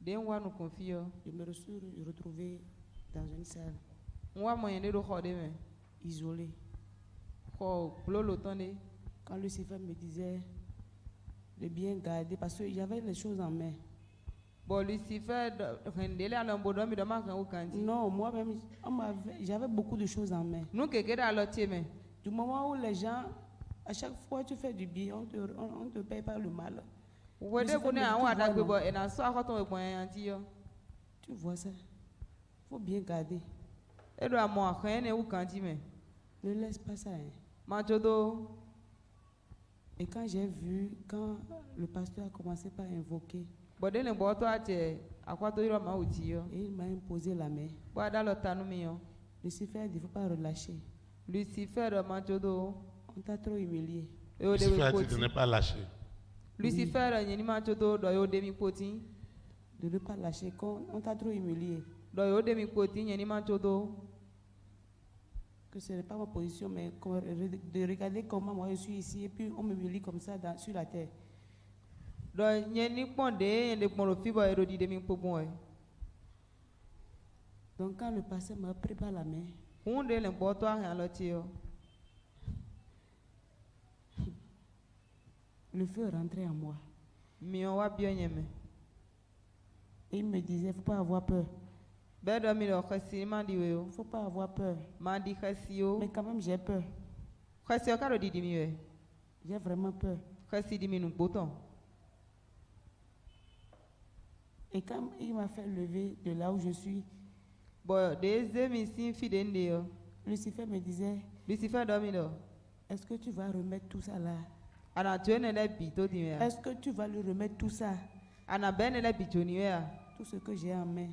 je me suis retrouvé dans une salle isolée. Quand Lucifer me disait de bien garder, parce que j'avais les choses en main. Non, moi-même, j'avais beaucoup de choses en main. Du moment où les gens, à chaque fois tu fais du bien, on te paye par le mal. Tu vois ça? Il faut bien garder. Ne laisse pas ça. Hein. Et quand j'ai vu, quand le pasteur a commencé par invoquer, et il m'a imposé la main. Lucifer dit, il ne faut pas relâcher. On t'a trop humilié. Lucifer a dit de ne pas lâcher. De ne pas lâcher, on t'a trop humilié. Que ce n'est pas ma position, mais de regarder comment moi je suis ici et puis on me humilie comme ça sur la terre. Donc quand le pasteur m'a pris par la main, le feu rentrait en moi. Et il me disait, il ne faut pas avoir peur. Il ne faut pas avoir peur. Mais quand même, j'ai peur. J'ai vraiment peur. Et quand il m'a fait lever de là où je suis, Lucifer me disait, est-ce que tu vas remettre tout ça là? Est-ce que tu vas lui remettre tout ça? Tout ce que j'ai en main.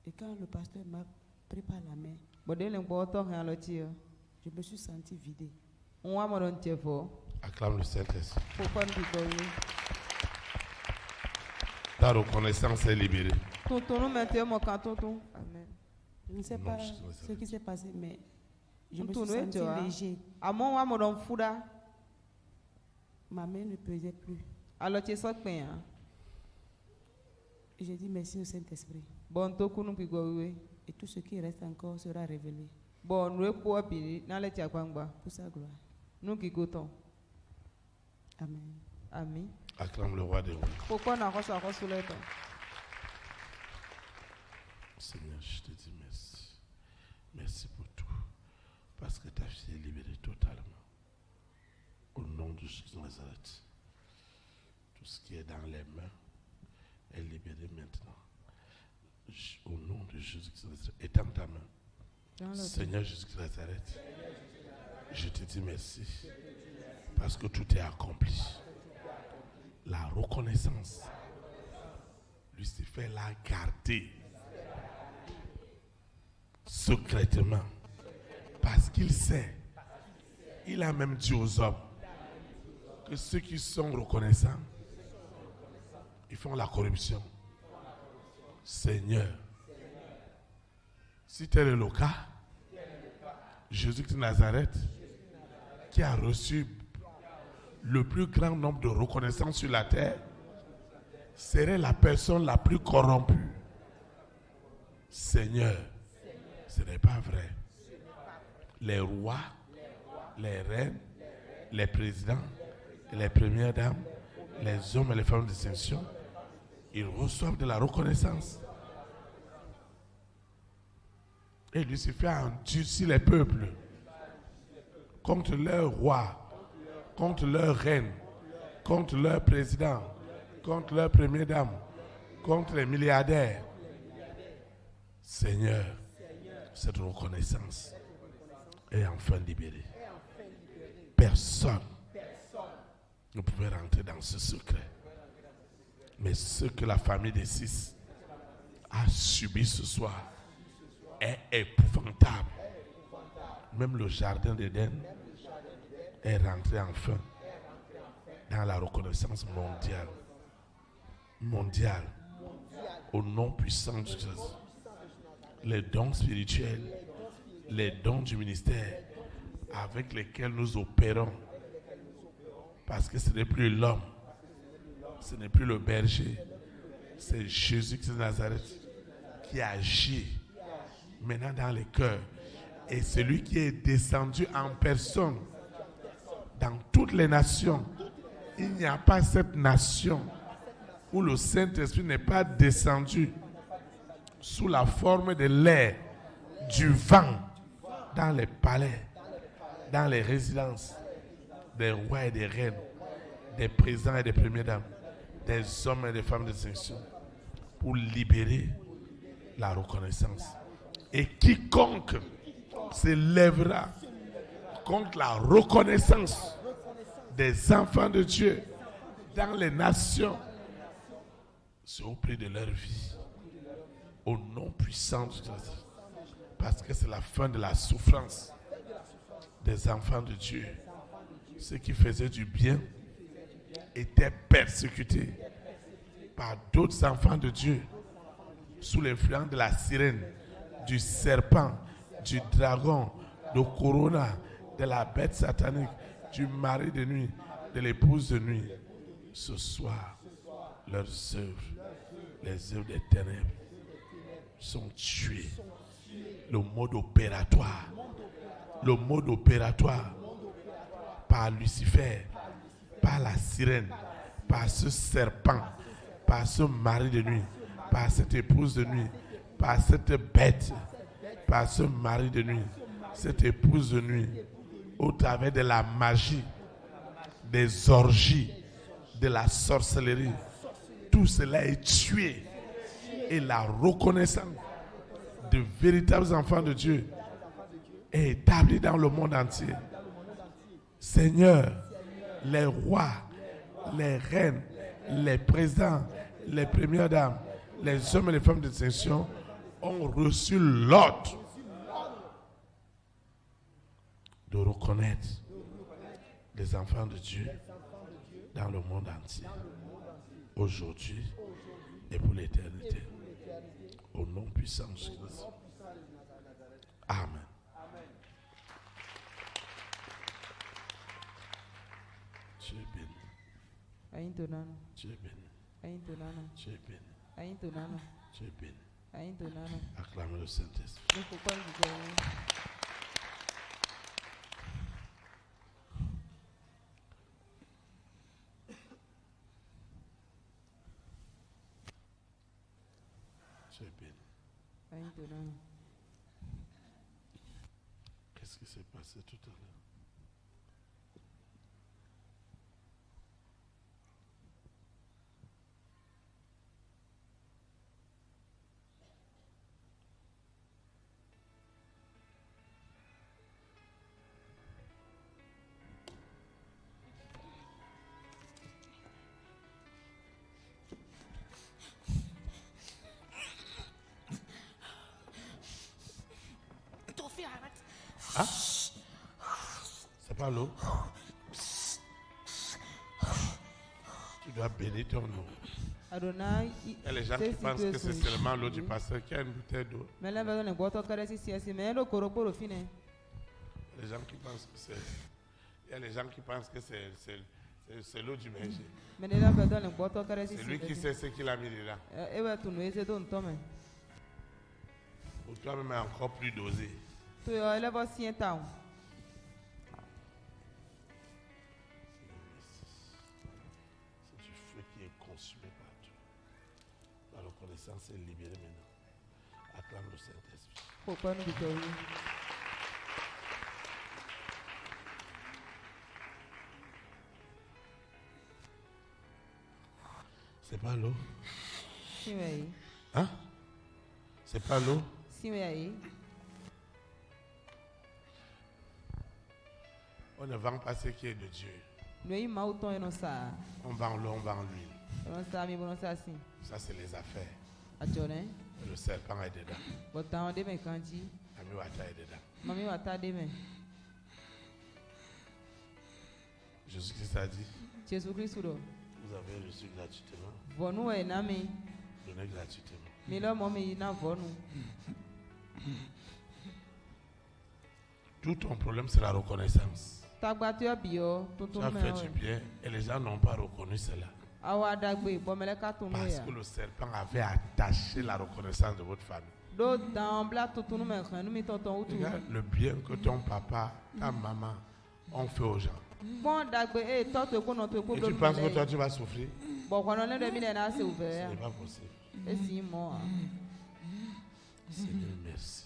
Et quand le pasteur m'a pris par la main, je me suis senti vidé. Acclame le Saint-Esprit. Ta reconnaissance est libérée. Je ne sais pas ce qui s'est passé, mais je me suis senti léger. Ma main ne pesait plus. Et j'ai dit merci au Saint-Esprit. Et tout ce qui reste encore sera révélé. Pour sa gloire. Amen. Amen. Acclame le roi des rois. Seigneur, je te dis merci. Merci pour tout. Parce que ta fille est libérée totalement. Au nom de Jésus de Nazareth. Tout ce qui est dans les mains est libéré maintenant. Au nom de Jésus de Nazareth. Étends ta main. Seigneur Jésus de Nazareth. Je te dis merci. Parce que tout est accompli. La reconnaissance. Lucifer l'a gardé. Secrètement. Parce qu'il sait. Il a même dit aux hommes que ceux qui sont reconnaissants, ils font la corruption. Seigneur, si tel est le cas, Jésus de Nazareth, qui a reçu le plus grand nombre de reconnaissances sur la terre, serait la personne la plus corrompue. Seigneur, ce n'est pas vrai. Les rois, les reines, les présidents, les premières dames, les hommes et les femmes de distinction, ils reçoivent de la reconnaissance. Et Lucifer a endurci les peuples contre leurs rois, contre leurs reines, contre leurs présidents, contre leurs premières dames, contre les milliardaires. Seigneur, cette reconnaissance est enfin libérée. Personne ne pouvait rentrer dans ce secret. Mais ce que la famille des 6 a subi ce soir est épouvantable. Même le jardin d'Éden est rentré enfin dans la reconnaissance mondiale. Mondiale. Au nom puissant de Jésus. Les dons spirituels, les dons du ministère avec lesquels nous opérons. Parce que ce n'est plus l'homme, ce n'est plus le berger, c'est Jésus de Nazareth qui agit maintenant dans les cœurs. Et celui qui est descendu en personne dans toutes les nations. Il n'y a pas cette nation où le Saint-Esprit n'est pas descendu sous la forme de l'air, du vent, dans les palais, dans les résidences des rois et des reines, des présidents et des premières dames, des hommes et des femmes de distinction, pour libérer la reconnaissance. Et quiconque s'élèvera contre la reconnaissance des enfants de Dieu dans les nations, c'est au prix de leur vie, au nom puissant de Dieu, parce que c'est la fin de la souffrance des enfants de Dieu. Ceux qui faisaient du bien étaient persécutés par d'autres enfants de Dieu sous l'influence de la sirène, du serpent, du dragon, de Corona, de la bête satanique, du mari de nuit, de l'épouse de nuit. Ce soir, leurs œuvres, les œuvres des ténèbres, sont tuées. Le mode opératoire par Lucifer, par la sirène, par ce serpent, par ce mari de nuit, par cette épouse de nuit, par cette bête, par ce mari de nuit, cette épouse de nuit, au travers de la magie, des orgies, de la sorcellerie, tout cela est tué. Et la reconnaissance de véritables enfants de Dieu est établie dans le monde entier. Seigneur, les rois, les reines, les présidents, les premières dames, les hommes et les femmes de distinction ont reçu l'ordre de reconnaître les enfants de Dieu dans le monde entier, aujourd'hui et pour l'éternité. Au nom puissant de Jésus. Amen. Tu es béni. Tu es béni. Tu es béni. Tu es béni. Acclamez le Saint-Esprit. Tu es béni. Qu'est-ce qui s'est passé tout à l'heure? Hein? C'est pas l'eau? Tu dois bénir ton eau. Il y a les gens qui pensent que c'est seulement l'eau du pasteur qui a une bouteille d'eau. Les gens qui pensent que c'est... Il y a les gens qui pensent que c'est l'eau du berger. C'est lui qui sait ce qu'il a mis dedans. Pour toi-même, est encore plus dosé. C'est du feu qui est consumé partout. La reconnaissance est libérée maintenant. Acclame le Saint-Esprit. C'est pas l'eau? Hein? C'est pas l'eau? On ne vend pas ce qui est de Dieu. On vend l'eau, on vend l'huile. Ça, c'est les affaires. Le serpent est dedans. Amiwata est dedans. Jésus-Christ a dit, vous avez reçu gratuitement. Donnez gratuitement. Tout ton problème, c'est la reconnaissance. Tu as fait du bien et les gens n'ont pas reconnu cela. Parce que le serpent avait attaché la reconnaissance de votre famille. Regarde le bien que ton papa, ta maman ont fait aux gens. Et tu penses que toi tu vas souffrir? Ce n'est pas possible. Seigneur, merci.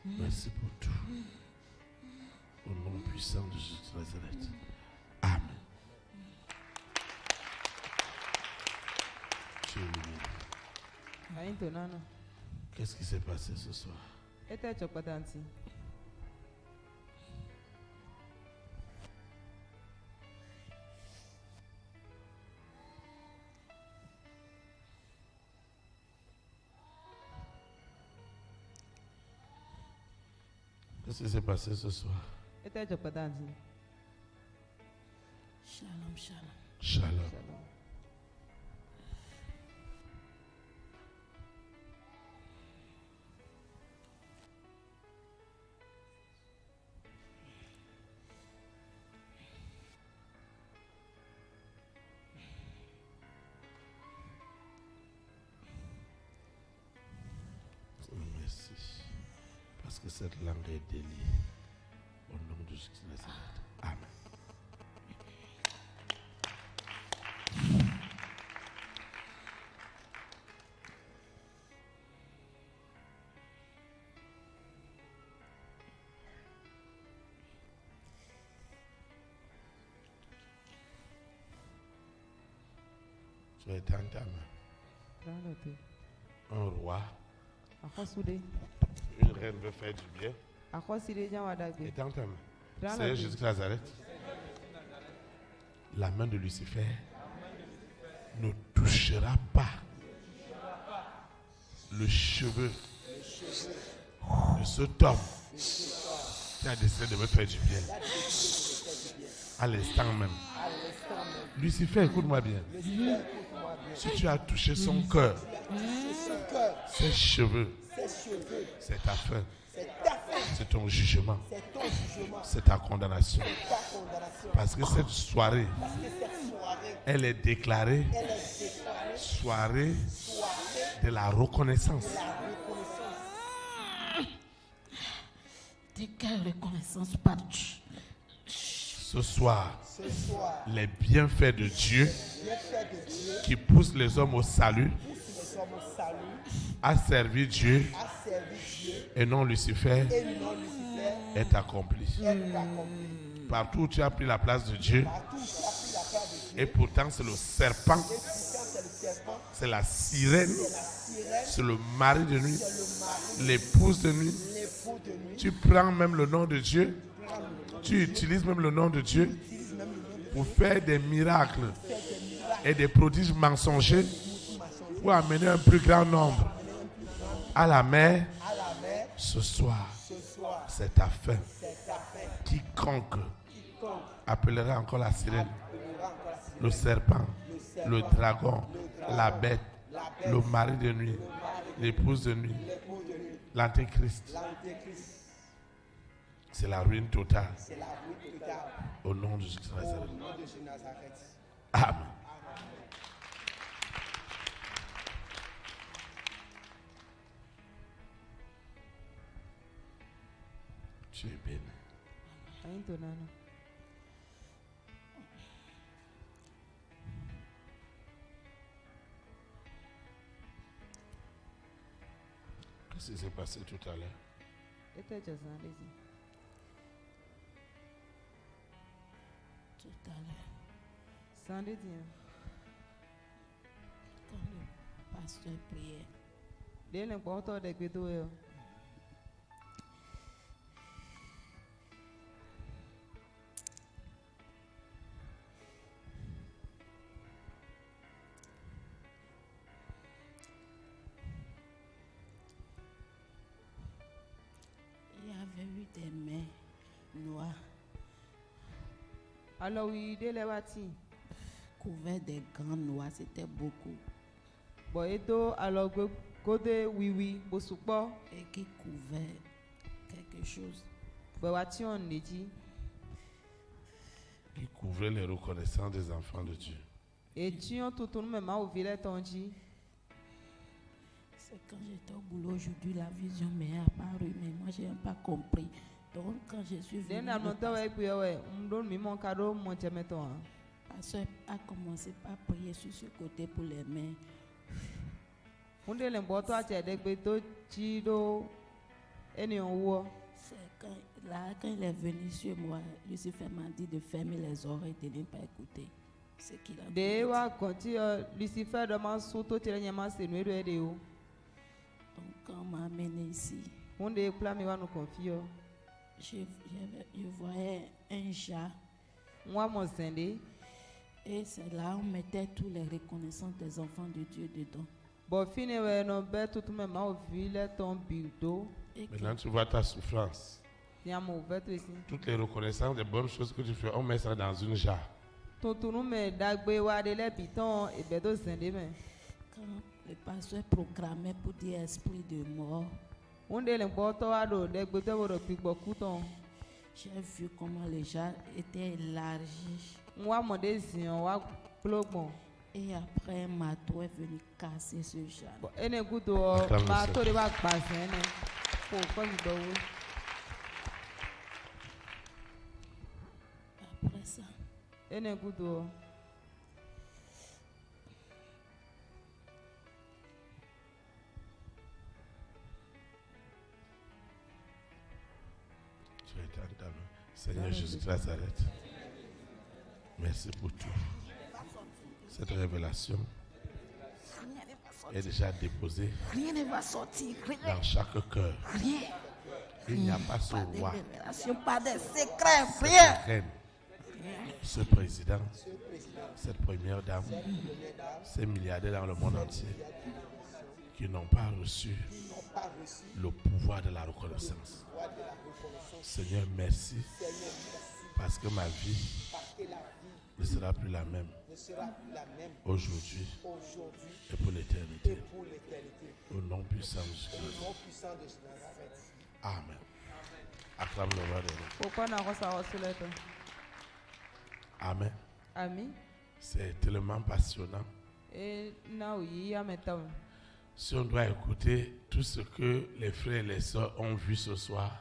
Merci pour tout. Au nom puissant de Jésus de Nazareth. Amen. Tu es libéré. Qu'est-ce qui s'est passé ce soir? Qu'est-ce qui s'est passé ce soir? Shalom, shalom. Shalom. Merci. Parce que cette langue est déliée. Au nom de Jésus de Nazareth. Amen. Tu vas étendre ta main. Un roi, une reine veut faire du bien. Étends ta main. Seigneur Jésus de Nazareth, la main de Lucifer ne touchera pas le cheveu de cet homme qui a décidé de me faire du bien. À l'instant même. Lucifer, écoute-moi bien. Si tu as touché son cœur, ses cheveux, c'est ta fin. C'est ton jugement. C'est ta condamnation. Parce que cette soirée, elle est déclarée soirée de la reconnaissance. De quelle reconnaissance par Dieu? Ce soir, les bienfaits de Dieu qui poussent les hommes au salut, à servir Dieu et non Lucifer, est accompli. Partout où tu as pris la place de Dieu, et pourtant c'est le serpent, c'est la sirène, c'est le mari de nuit, l'épouse de nuit. Tu prends même le nom de Dieu, tu utilises même le nom de Dieu pour faire des miracles et des prodiges mensongers pour amener un plus grand nombre à la mer. Ce soir, c'est ta fin. Quiconque appellera encore la sirène, le serpent, le dragon, la bête, le mari de nuit, l'épouse de nuit, l'antéchrist, c'est la ruine totale. Au nom de Jésus de Nazareth. Amen. Tu es béni. Qu'est-ce qui s'est passé tout à l'heure? Tout à l'heure, quand le pasteur priait, il y avait eu des mains noires. Alors oui, couvert des gants noirs, c'était beaucoup. Et qui couvert quelque chose. Qui couvrait les reconnaissances des enfants de Dieu. C'est quand j'étais au boulot aujourd'hui, la vision m'est apparue, mais moi je n'ai pas compris. Donc quand je suis venu, le pasteur a commencé par prier sur ce côté pour les mains. C'est quand il est venu sur moi, Lucifer m'a dit de fermer les oreilles, de ne pas écouter ce qu'il a dit. Donc quand on m'a amené ici, je voyais un jar. Et c'est là où on mettait toutes les reconnaissances des enfants de Dieu dedans. Maintenant tu vois ta souffrance. Toutes les reconnaissances des bonnes choses que tu fais, on met ça dans une jarre. Quand le pasteur programmait pour dire esprit de mort, j'ai vu comment les jarres étaient élargis. Et après, un marteau est venu casser ce jar. Après ça, Tu es dans ta main. Seigneur Jésus de Nazareth, merci pour tout. Cette révélation sortir. est déjà déposée Rien ne va sortir. Rien. dans chaque cœur. Rien. Il n'y a pas ce Pas de roi, révélation, pas de secret. cette Rien. reine, ce président, cette première dame, ces milliardaires dans le monde entier qui n'ont pas reçu le pouvoir de la reconnaissance. Seigneur, merci parce que ma vie ne sera plus la même aujourd'hui et pour l'éternité. Au nom puissant de Jésus. Amen. Acclame le roi des rois. Amen. Ami. C'est tellement passionnant. Si on doit écouter tout ce que les frères et les sœurs ont vu ce soir,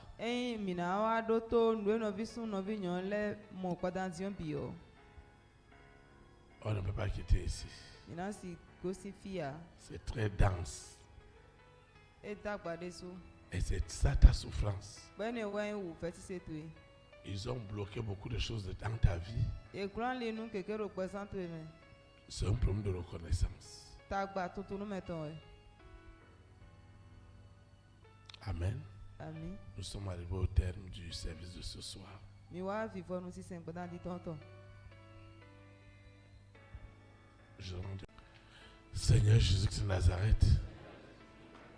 on ne peut pas quitter ici. C'est très dense. Et c'est ça ta souffrance. Ils ont bloqué beaucoup de choses dans ta vie. C'est un problème de reconnaissance. Amen. Nous sommes arrivés au terme du service de ce soir. Seigneur Jésus de Nazareth,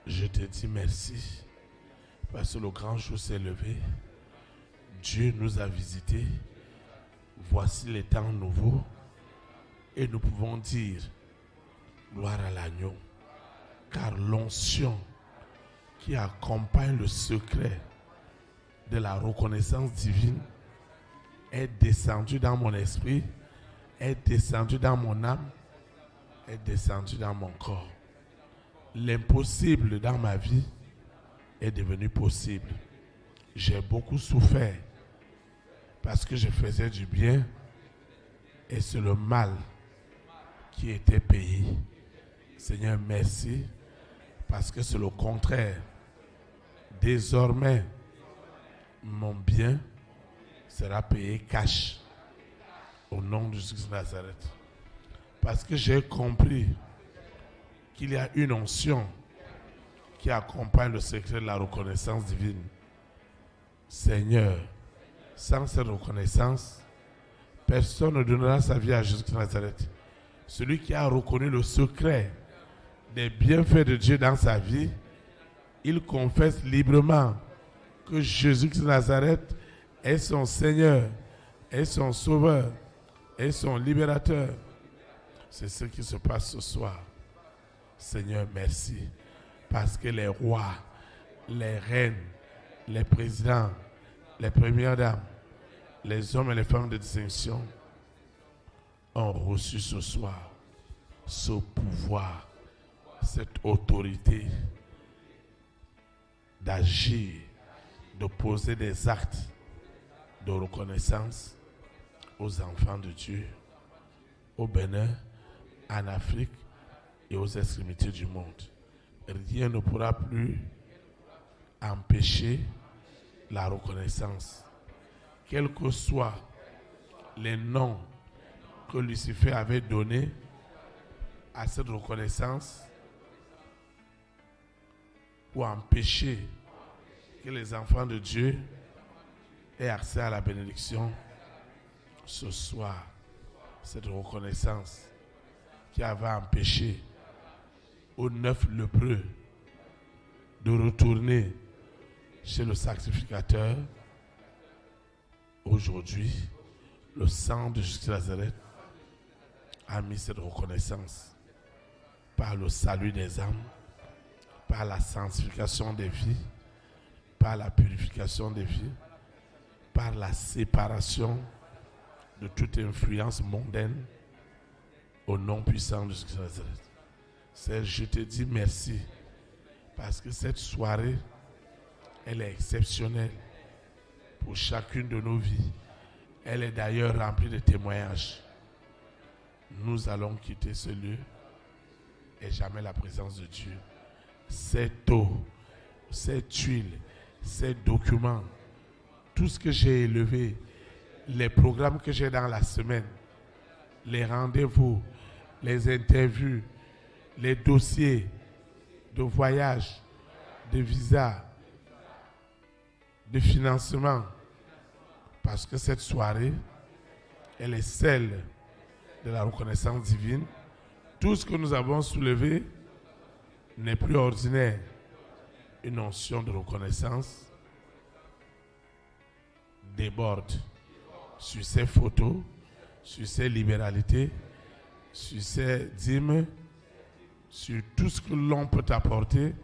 je te dis merci parce que le grand jour s'est levé. Dieu nous a visités. Voici les temps nouveaux et nous pouvons dire gloire à l'agneau, car l'onction qui accompagne le secret de la reconnaissance divine est descendue dans mon esprit, est descendue dans mon âme, est descendue dans mon corps. L'impossible dans ma vie est devenu possible. J'ai beaucoup souffert parce que je faisais du bien et c'est le mal qui était payé. Seigneur, merci parce que c'est le contraire. Désormais, mon bien sera payé cash au nom de Jésus de Nazareth. Parce que j'ai compris qu'il y a une onction qui accompagne le secret de la reconnaissance divine. Seigneur, sans cette reconnaissance, personne ne donnera sa vie à Jésus de Nazareth. Celui qui a reconnu le secret des bienfaits de Dieu dans sa vie, il confesse librement que Jésus de Nazareth est son Seigneur, est son Sauveur, est son Libérateur. C'est ce qui se passe ce soir. Seigneur, merci. Parce que les rois, les reines, les présidents, les premières dames, les hommes et les femmes de distinction ont reçu ce soir ce pouvoir, cette autorité d'agir, de poser des actes de reconnaissance aux enfants de Dieu, au Bénin, en Afrique et aux extrémités du monde. Rien ne pourra plus empêcher la reconnaissance. Quels que soient les noms que Lucifer avait donnés à cette reconnaissance, pour empêcher que les enfants de Dieu aient accès à la bénédiction, ce soir, cette reconnaissance qui avait empêché aux 9 lépreux de retourner chez le sacrificateur, aujourd'hui, le sang de Jésus de Nazareth a mis cette reconnaissance par le salut des âmes, par la sanctification des vies, par la purification des vies, par la séparation de toute influence mondaine au nom puissant de Jésus de Nazareth. Seigneur, je te dis merci parce que cette soirée, elle est exceptionnelle pour chacune de nos vies. Elle est d'ailleurs remplie de témoignages. Nous allons quitter ce lieu et jamais la présence de Dieu. Cette eau, cette huile, ces documents, tout ce que j'ai élevé, les programmes que j'ai dans la semaine, les rendez-vous, les interviews, les dossiers de voyage, de visa, de financement, parce que cette soirée, elle est celle de la reconnaissance divine. Tout ce que nous avons soulevé n'est plus ordinaire. Une onction de reconnaissance déborde sur ces photos, sur ces libéralités, sur ces dîmes, sur tout ce que l'on peut apporter.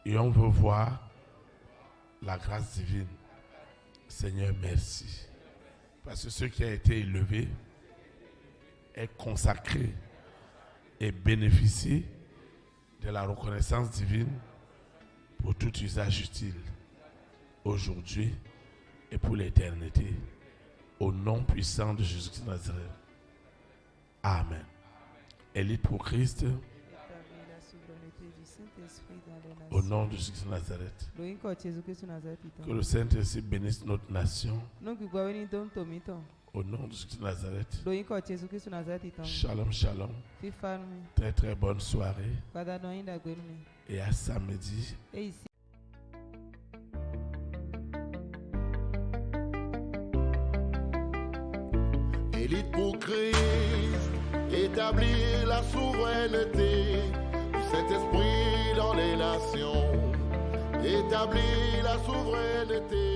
Et on veut voir la grâce divine. Seigneur, merci. Parce que ce qui a été élevé est consacré et bénéficie de la reconnaissance divine pour tout usage utile aujourd'hui et pour l'éternité. Au nom puissant de Jésus-Christ de Nazareth. Amen. Élite pour Christ. Au nom de Jésus-Christ de Nazareth. Que le Saint-Esprit bénisse notre nation. Au nom de Jésus-Christ de Nazareth. Shalom, shalom. Très très bonne soirée. Et à samedi. Élite pour Christ, établir la souveraineté du Saint-Esprit dans les nations. Établir la souveraineté.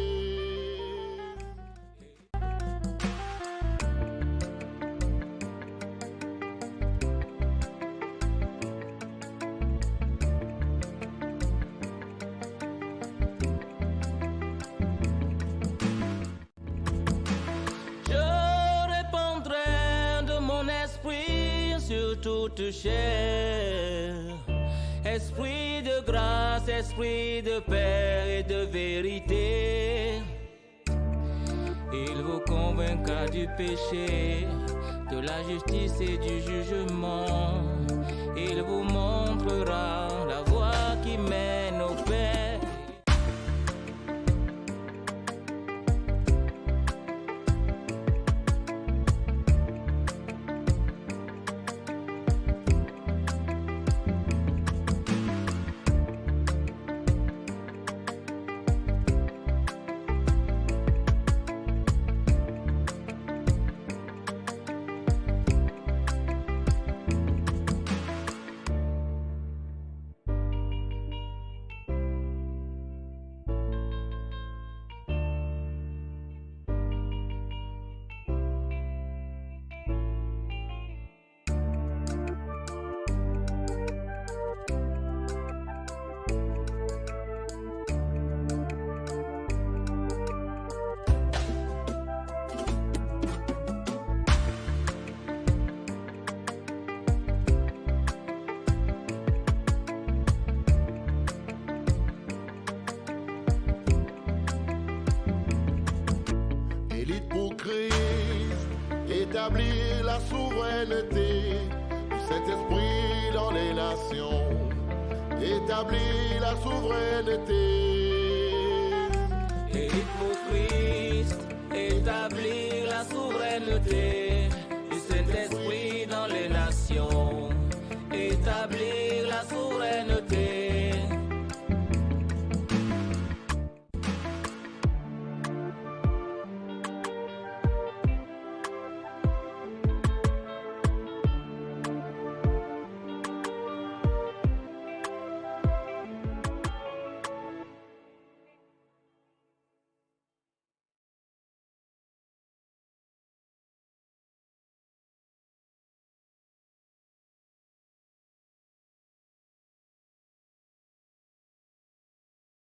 Toute chair, esprit de grâce, esprit de paix et de vérité, il vous convaincra du péché, de la justice et du jugement, il vous montrera la voie qui mène au Père. Pour Christ, établir la souveraineté du Saint-Esprit dans les nations. Établir la souveraineté. Élite pour Christ, établir la souveraineté